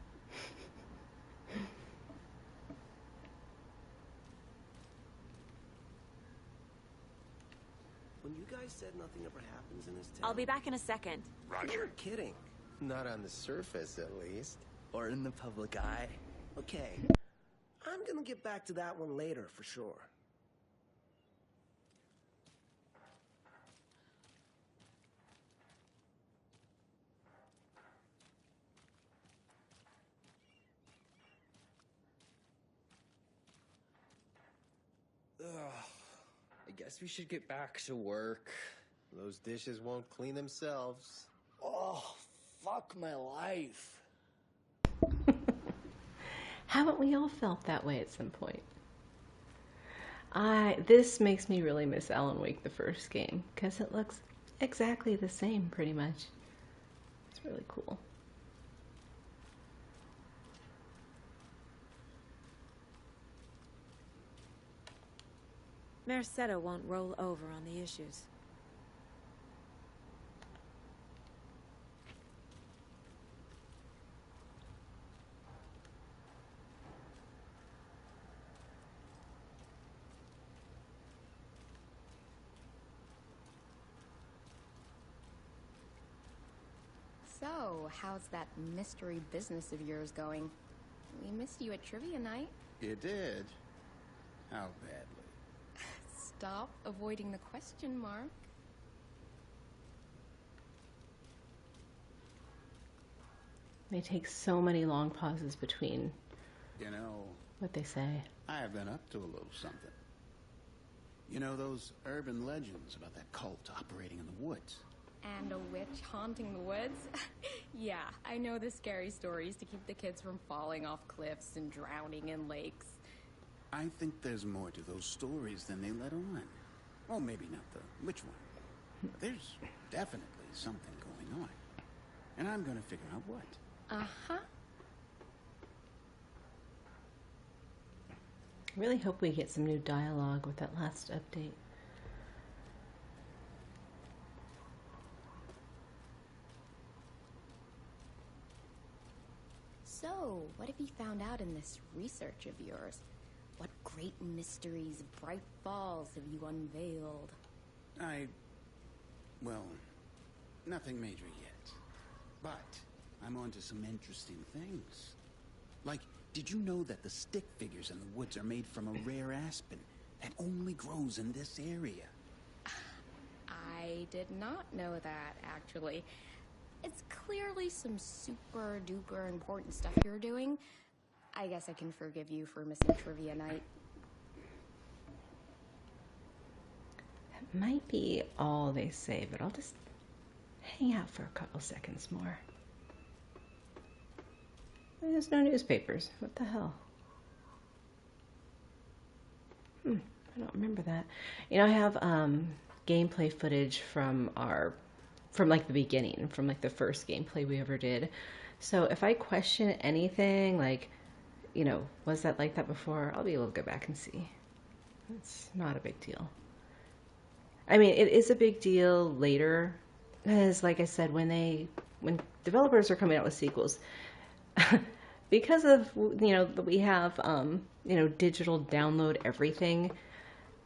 When you guys said nothing ever happens in this town... I'll be back in a second. Roger. Kidding. Not on the surface, at least. Or in the public eye. Okay. I'm gonna get back to that one later, for sure. Ugh. I guess we should get back to work. Those dishes won't clean themselves. Oh, fuck my life. Haven't we all felt that way at some point? This makes me really miss Alan Wake, the first game, because it looks exactly the same, pretty much. It's really cool. Merceda won't roll over on the issues. So, how's that mystery business of yours going? We missed you at trivia night. You did? How badly? Stop avoiding the question, Mark. They take so many long pauses between You know, what they say. I have been up to a little something. You know those urban legends about that cult operating in the woods? And a witch haunting the woods? Yeah, I know the scary stories to keep the kids from falling off cliffs and drowning in lakes. I think there's more to those stories than they let on. Well, maybe not the which one. But there's definitely something going on. And I'm gonna figure out what. Uh-huh. I really hope we get some new dialogue with that last update. So, what have you found out in this research of yours? What great mysteries, bright falls have you unveiled? Well, nothing major yet. But I'm onto some interesting things. Like, did you know that the stick figures in the woods are made from a rare aspen that only grows in this area? I did not know that, actually. It's clearly some super duper important stuff you're doing. I guess I can forgive you for missing trivia night. That might be all they say, but I'll just hang out for a couple seconds more. There's no newspapers. What the hell? I don't remember that. You know, I have gameplay footage from like the beginning, from like the first gameplay we ever did. So if I question anything, like, you know, was that like that before? I'll be able to go back and see. It's not a big deal. I mean, it is a big deal later, because like I said, when developers are coming out with sequels, because of, you know, we have, you know, digital download everything.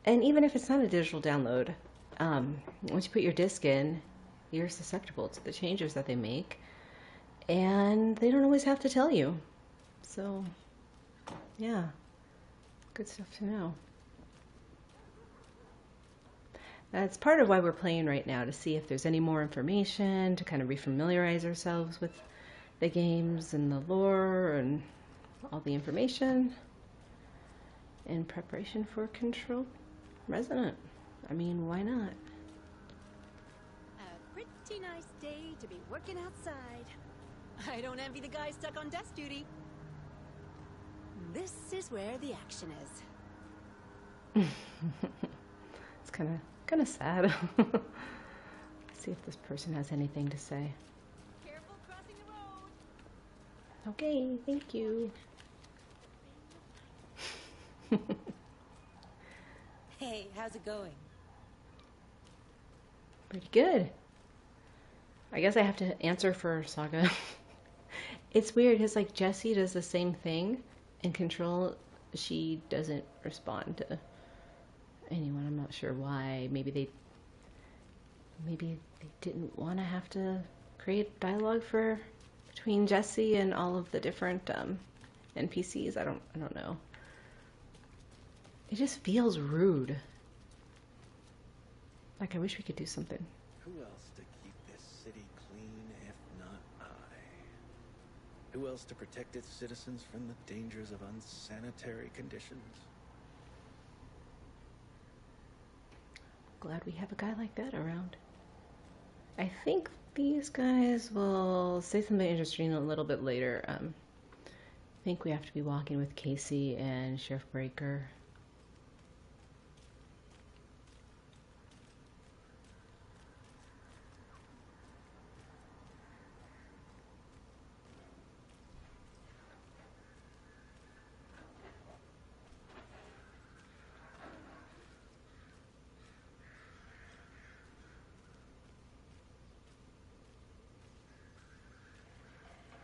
And even if it's not a digital download, once you put your disc in, you're susceptible to the changes that they make. And they don't always have to tell you. So, yeah, good stuff to know. That's part of why we're playing right now, to see if there's any more information, to kind of refamiliarize ourselves with the games and the lore and all the information in preparation for Control Resonant. I mean, why not? A pretty nice day to be working outside. I don't envy the guy stuck on desk duty. This is where the action is. It's kind of sad. Let's see if this person has anything to say. Careful crossing the road. Okay, thank you. Hey, how's it going? Pretty good. I guess I have to answer for Saga. It's weird because like Jessie does the same thing, in Control she doesn't respond to anyone. I'm not sure why. Maybe they didn't want to have to create dialogue for between Jessie and all of the different NPCs. I don't know. It just feels rude. Like, I wish we could do something. Who else to keep this city clean if not I? Who else to protect its citizens from the dangers of unsanitary conditions? Glad we have a guy like that around. I think these guys will say something interesting a little bit later. I think we have to be walking with Casey and Sheriff Breaker.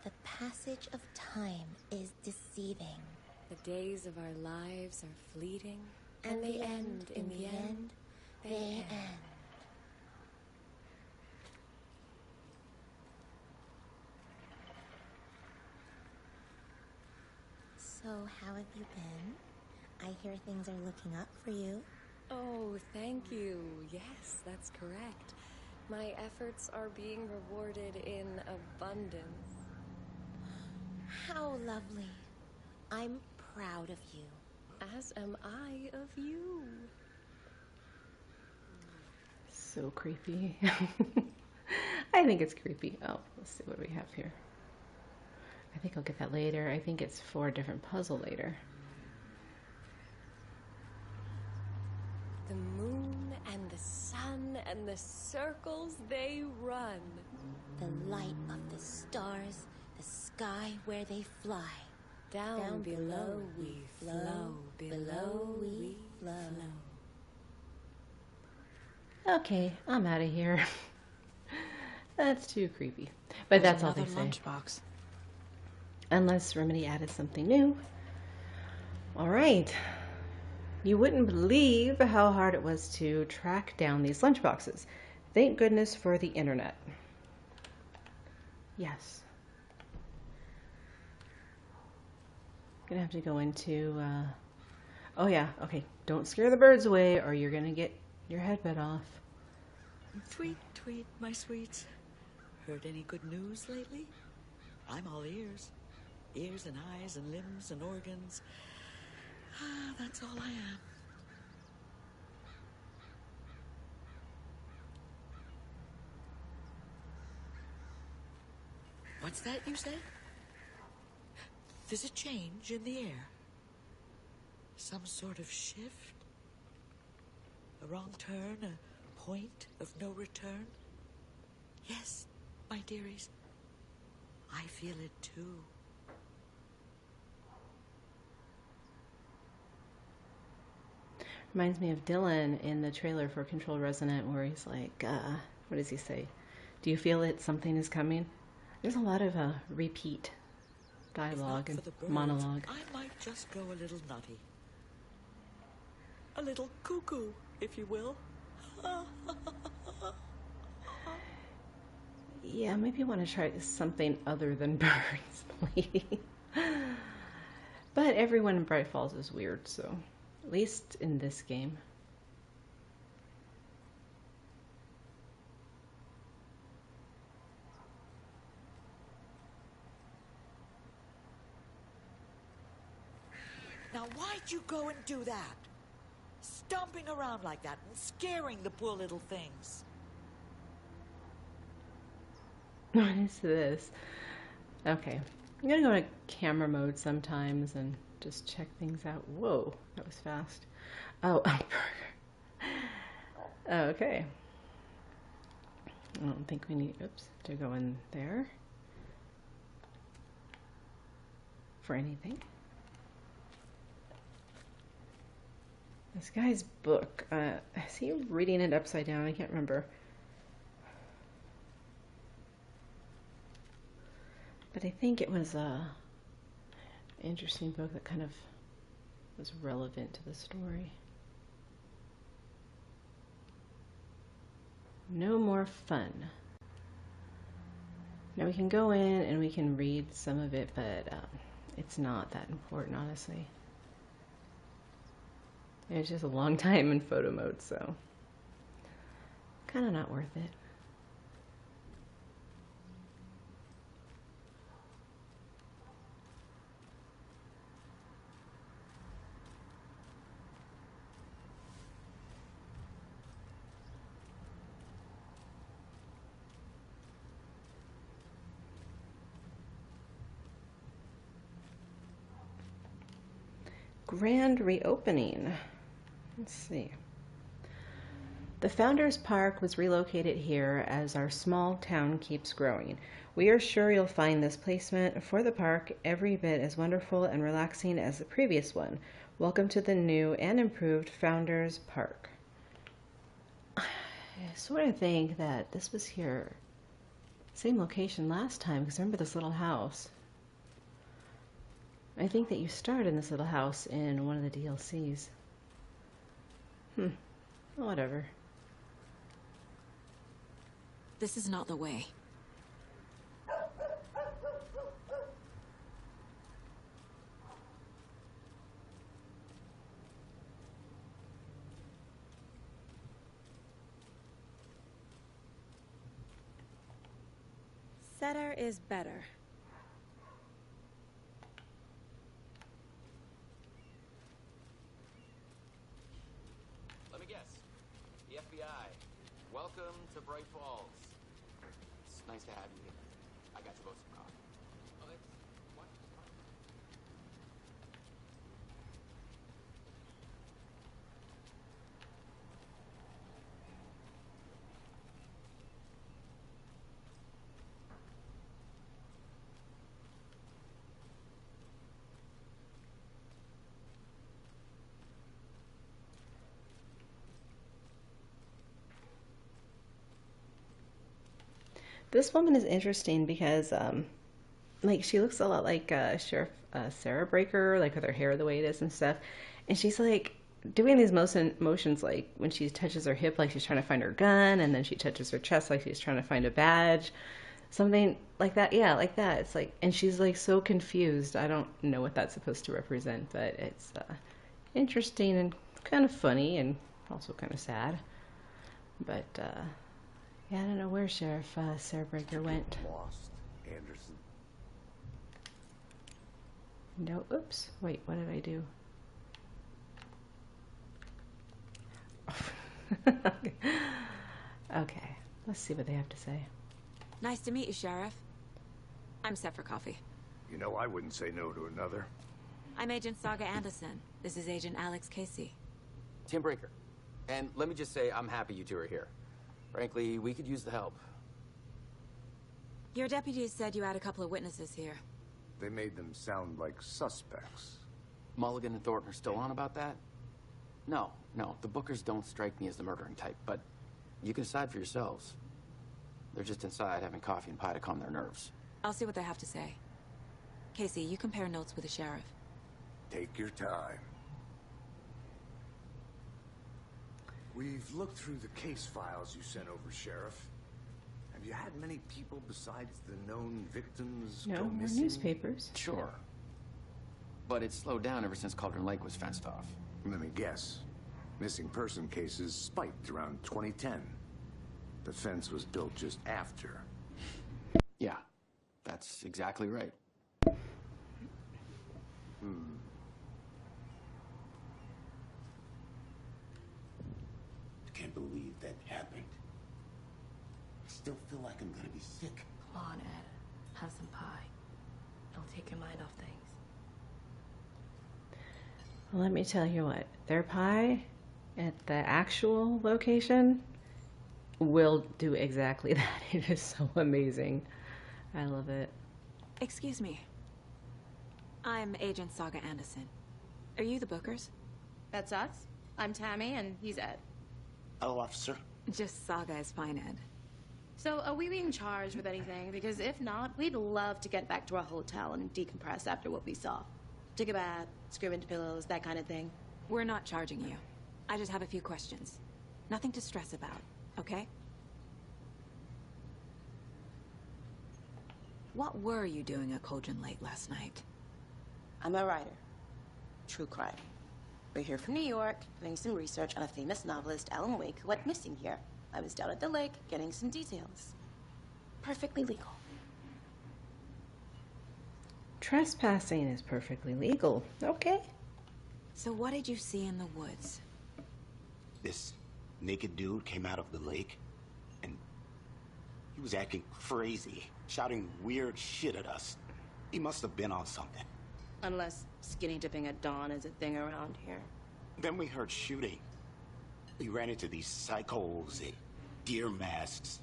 The passage of time is deceiving. The days of our lives are fleeting, And they end, in the end, they end. So, how have you been? I hear things are looking up for you. Oh, thank you. Yes, that's correct. My efforts are being rewarded in abundance. How lovely. I'm proud of you. As am I of you. So creepy. I think it's creepy. Oh, let's see what we have here. I think I'll get that later. I think it's for a different puzzle later. The moon and the sun and the circles they run. The light of the stars, the sky where they fly. Down below we flow, below we flow. Okay, I'm out of here. That's too creepy. But that's all they say. Lunchbox. Unless Remedy added something new. Alright. You wouldn't believe how hard it was to track down these lunchboxes. Thank goodness for the internet. Yes. Gonna have to go into, oh yeah, okay. Don't scare the birds away or you're gonna get your head bit off. Tweet, tweet, my sweets. Heard any good news lately? I'm all ears. Ears and eyes and limbs and organs. Ah, that's all I am. What's that you say? There's a change in the air. Some sort of shift? A wrong turn? A point of no return? Yes, my dearies. I feel it too. Reminds me of Dylan in the trailer for Control Resonant where he's like, what does he say? Do you feel it? Something is coming? There's a lot of repeat dialogue and monologue. I might just go a little nutty. A little cuckoo, if you will. Yeah, maybe you want to try something other than birds, please. But everyone in Bright Falls is weird, so at least in this game. Now, why'd you go and do that? Stomping around like that and scaring the poor little things. What is this? Okay. I'm gonna go to camera mode sometimes and just check things out. Whoa, that was fast. Oh, a burger. Okay. I don't think we need, oops, to go in there. for anything. This guy's book. Is he reading it upside down? I can't remember. But I think it was a interesting book that kind of was relevant to the story. No more fun. Now we can go in and we can read some of it, but it's not that important, honestly. It's just a long time in photo mode, so kind of not worth it. Grand reopening. Let's see. The Founders Park was relocated here as our small town keeps growing. We are sure you'll find this placement for the park every bit as wonderful and relaxing as the previous one. Welcome to the new and improved Founders Park. I sort of think that this was here, same location last time, because remember this little house. I think that you start in this little house in one of the DLCs. Whatever. This is not the way. Better is better. Let me guess. The FBI. Welcome to Bright Falls. It's nice to have you here. I got you both some coffee. Oh, that's what? This woman is interesting because, like, she looks a lot like Sheriff Sarah Breaker, like with her hair the way it is and stuff. And she's like doing these motions, like when she touches her hip, like she's trying to find her gun, and then she touches her chest, like she's trying to find a badge, something like that. Yeah, like that. It's like, and she's like so confused. I don't know what that's supposed to represent, but it's interesting and kind of funny and also kind of sad. But yeah, I don't know where Sheriff Sarah Breaker went. Lost Anderson. No, oops. Wait, what did I do? Okay, let's see what they have to say. Nice to meet you, Sheriff. I'm set for coffee. You know, I wouldn't say no to another. I'm Agent Saga Anderson. This is Agent Alex Casey. Tim Breaker. And let me just say, I'm happy you two are here. Frankly, we could use the help. Your deputies said you had a couple of witnesses here. They made them sound like suspects. Mulligan and Thornton are still on about that? No, the Bookers don't strike me as the murdering type, but you can decide for yourselves. They're just inside having coffee and pie to calm their nerves. I'll see what they have to say. Casey, you compare notes with the sheriff. Take your time. We've looked through the case files you sent over, Sheriff. Have you had many people besides the known victims No, go more missing? newspapers. Sure. But it's slowed down ever since Cauldron Lake was fenced off. Let me guess. Missing person cases spiked around 2010. The fence was built just after. Yeah, that's exactly right. Can't believe that happened. I still feel like I'm gonna be sick. Come on, Ed. Have some pie. It'll take your mind off things. Well, let me tell you what, their pie at the actual location will do exactly that. It is so amazing. I love it. Excuse me. I'm Agent Saga Anderson. Are you the Bookers? That's us. I'm Tammy, and he's Ed. Hello, officer. Just Saga is fine, Ed. So, are we being charged with anything? Because if not, we'd love to get back to our hotel and decompress after what we saw. Take a bath, scream into pillows, that kind of thing. We're not charging you. I just have a few questions. Nothing to stress about, okay? What were you doing at Cauldron Lake last night? I'm a writer. True crime. We're here from New York, doing some research on a famous novelist, Alan Wake, who went missing here. I was down at the lake, getting some details. Perfectly legal. Trespassing is perfectly legal. Okay. So what did you see in the woods? This naked dude came out of the lake, and he was acting crazy, shouting weird shit at us. He must have been on something. Unless skinny dipping at dawn is a thing around here. Then we heard shooting. We ran into these psychos in deer masks.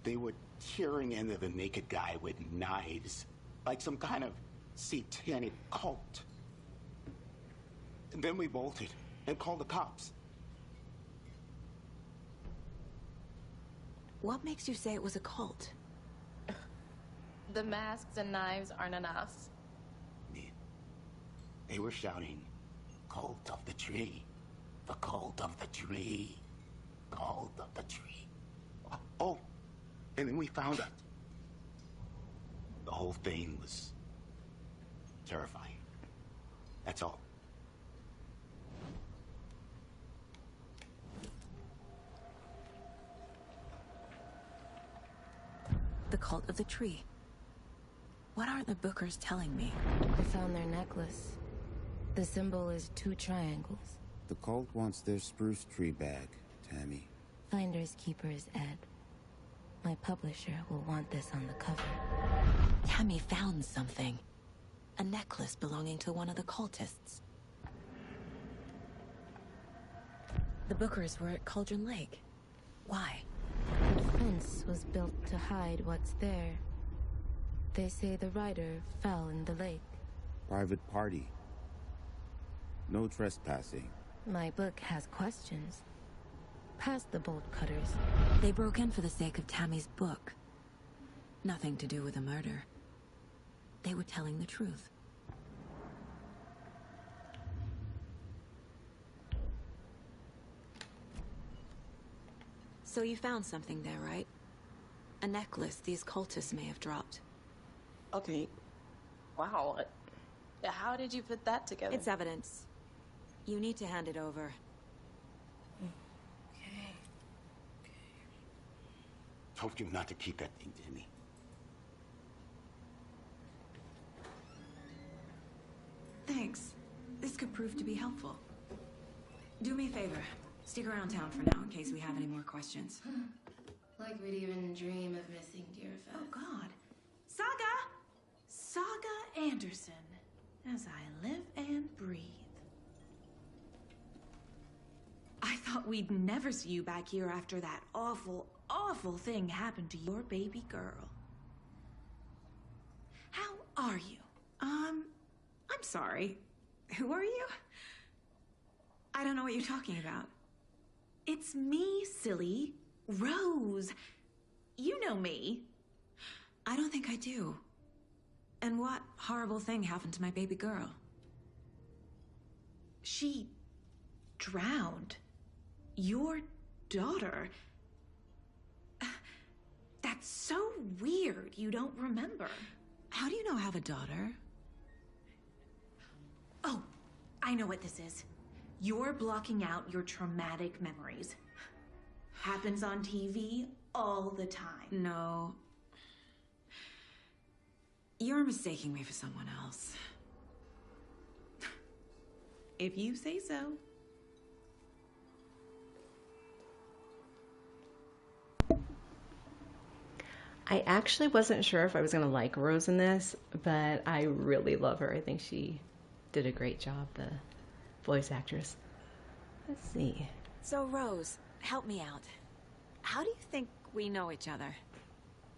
They were tearing into the naked guy with knives, like some kind of satanic cult. And then we bolted and called the cops. What makes you say it was a cult? The masks and knives aren't enough. They were shouting, "Cult of the tree, the cult of the tree, cult of the tree." Oh, and then we found it. The whole thing was terrifying. That's all. The cult of the tree. What are the Bookers telling me? I found their necklace. The symbol is 2 triangles. The cult wants their spruce tree back, Tammy. Finders keepers, Ed. My publisher will want this on the cover. Tammy found something. A necklace belonging to one of the cultists. The Bookers were at Cauldron Lake. Why? The fence was built to hide what's there. They say the rider fell in the lake. Private party. No trespassing. My book has questions. Past the bolt cutters. They broke in for the sake of Tammy's book. Nothing to do with the murder. They were telling the truth. So you found something there, right? A necklace these cultists may have dropped. Okay. Wow. How did you put that together? It's evidence. You need to hand it over. Okay. Told you not to keep that thing, Tammy. Thanks. This could prove to be helpful. Do me a favor. Stick around town for now in case we have any more questions. Like we'd even dream of missing dear Fez. Oh, God. Saga! Saga Anderson. As I live and breathe. I thought we'd never see you back here after that awful, awful thing happened to your baby girl. How are you? I'm sorry. Who are you? I don't know what you're talking about. It's me, silly. Rose. You know me. I don't think I do. And what horrible thing happened to my baby girl? She drowned. Your daughter. That's so weird you don't remember. How do you know I have a daughter? Oh, I know what this is. You're blocking out your traumatic memories. Happens on TV all the time. No. You're mistaking me for someone else. If you say so. I actually wasn't sure if I was going to like Rose in this, but I really love her. I think she did a great job, the voice actress. Let's see. So, Rose, help me out. How do you think we know each other?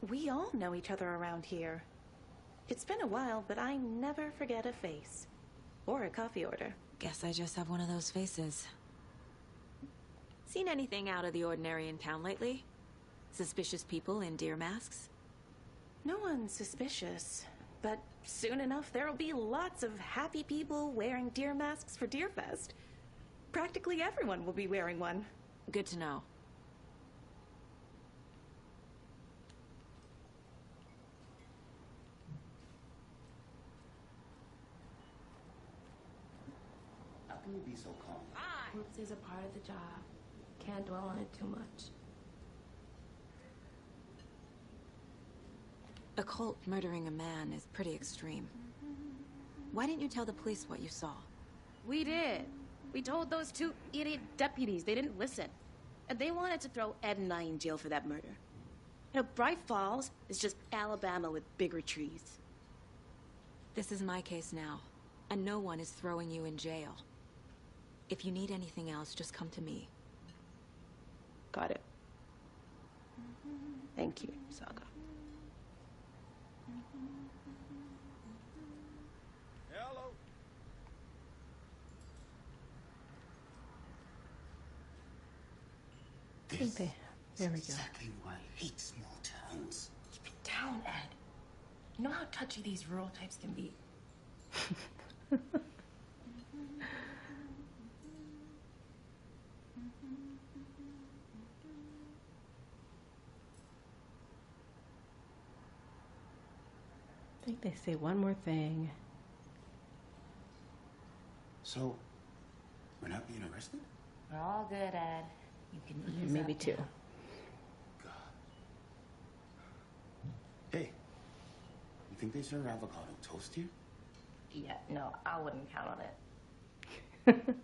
We all know each other around here. It's been a while, but I never forget a face. Or a coffee order. Guess I just have one of those faces. Seen anything out of the ordinary in town lately? Suspicious people in deer masks? No one's suspicious. But soon enough, there'll be lots of happy people wearing deer masks for Deerfest. Practically everyone will be wearing one. Good to know. How can you be so calm? Oops is a part of the job. Can't dwell on it too much. A cult murdering a man is pretty extreme. Why didn't you tell the police what you saw? We did. We told those two idiot deputies. They didn't listen. And they wanted to throw Ed and I in jail for that murder. You know, Bright Falls is just Alabama with bigger trees. This is my case now, and no one is throwing you in jail. If you need anything else, just come to me. Got it. Thank you, Saga. Hello. There we go. Exactly why I hate small towns. Keep it down, Ed. You know how touchy these rural types can be. I think they say one more thing. So, we're not being arrested? We're all good, Ed. You can ease Maybe up two. now. Hey, you think they serve avocado toast here? Yeah, no, I wouldn't count on it.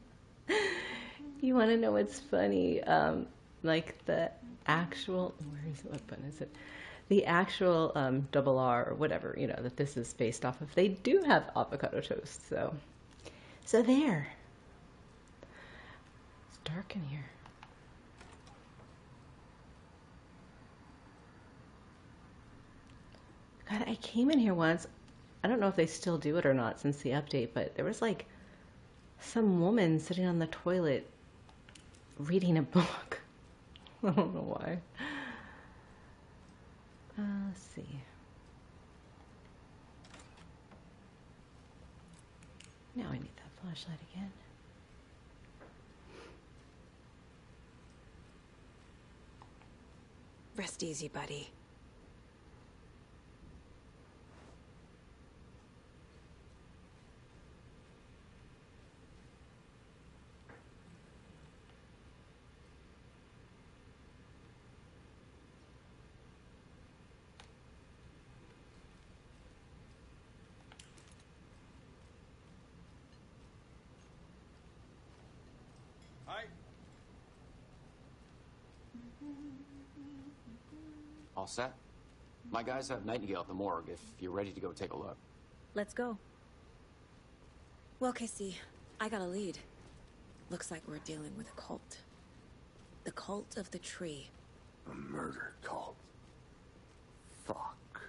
You want to know what's funny? Like the actual, where is it? What button is it? The actual double R or whatever, you know, that this is based off of. They do have avocado toast, so there. It's dark in here. God, I came in here once. I don't know if they still do it or not since the update, but there was like some woman sitting on the toilet reading a book. I don't know why. Let's see. Now I need that flashlight again. Rest easy, buddy. Hi. All set? My guys have Nightingale at the morgue if you're ready to go take a look. Let's go. Well, Casey, I got a lead. Looks like we're dealing with a cult. The cult of the tree. A murder cult. Fuck.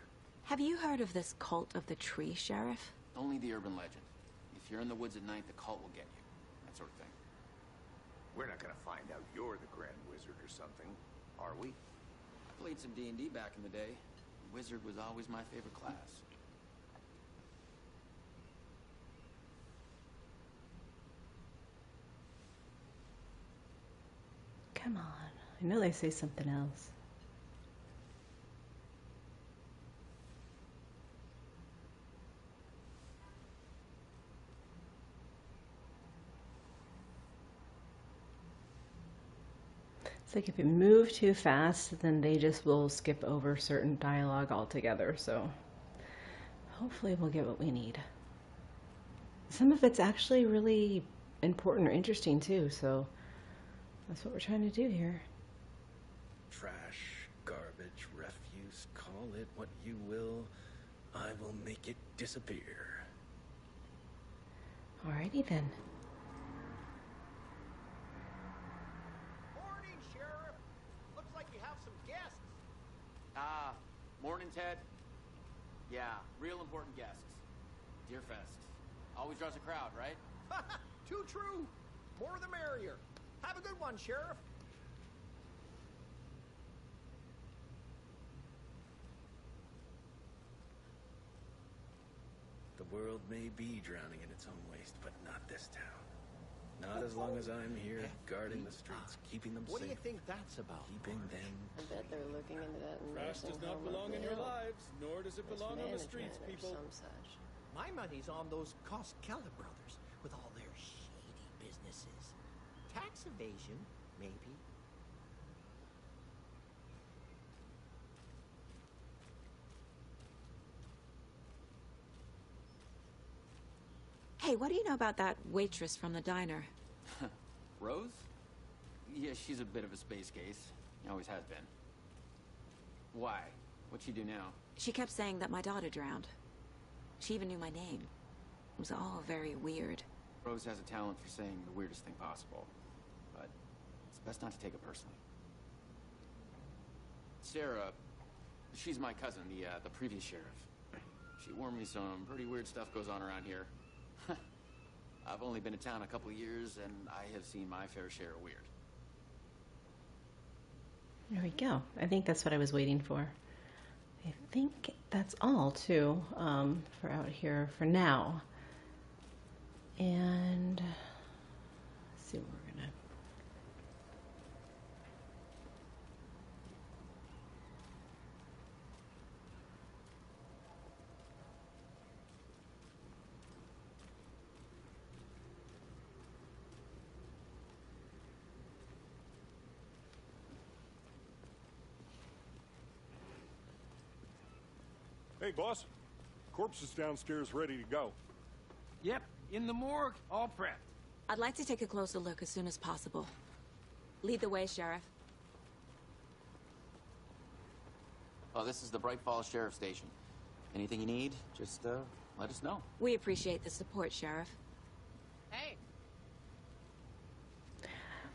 Have you heard of this cult of the tree, Sheriff? Only the urban legend. If you're in the woods at night, the cult will get you. That sort of thing. We're not gonna find out you're the Grand Wizard or something, are we? I played some D&D back in the day. Wizard was always my favorite class. Come on. I know they say something else. It's like if you move too fast, then they just will skip over certain dialogue altogether. So hopefully we'll get what we need. Some of it's actually really important or interesting too, so that's what we're trying to do here. Trash, garbage, refuse, call it what you will. I will make it disappear. Alrighty then. Morning, Sheriff. Looks like you have some guests. Ah, morning, Ted. Yeah, real important guests. Deerfest. Always draws a crowd, right? Too true. More the merrier. Have a good one, Sheriff. The world may be drowning in its own waste, but not this town. Not as long as I'm here guarding the streets, keeping them What safe. do you think that's about? Keeping them. I bet they're looking into that Trash nursing does not home belong up in the your hill. lives, nor does it belong on the streets, Mismanagement or people. some such. My money's on those Koskela brothers with all their shady businesses. Tax evasion, maybe. Hey, what do you know about that waitress from the diner? Rose? Yeah, she's a bit of a space case. Always has been. Why? What'd she do now? She kept saying that my daughter drowned. She even knew my name. It was all very weird. Rose has a talent for saying the weirdest thing possible. But it's best not to take it personally. Sarah, she's my cousin, the previous sheriff. She warned me some pretty weird stuff goes on around here. I've only been in town a couple years, and I have seen my fair share of weird. There we go. I think that's what I was waiting for. I think that's all, too, for out here for now. And let's see what we're going to... Hey, boss. Corpse is downstairs ready to go. Yep, in the morgue, all prepped. I'd like to take a closer look as soon as possible. Lead the way, Sheriff. Oh, this is the Bright Falls Sheriff Station. Anything you need, just let us know. We appreciate the support, Sheriff. Hey!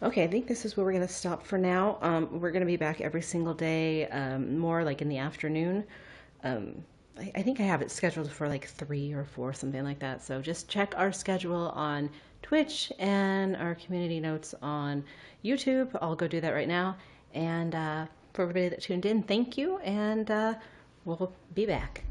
Okay, I think this is where we're going to stop for now. We're going to be back every single day, more like in the afternoon. I think I have it scheduled for like 3 or 4, something like that. So just check our schedule on Twitch and our community notes on YouTube. I'll go do that right now. And for everybody that tuned in, thank you, and we'll be back.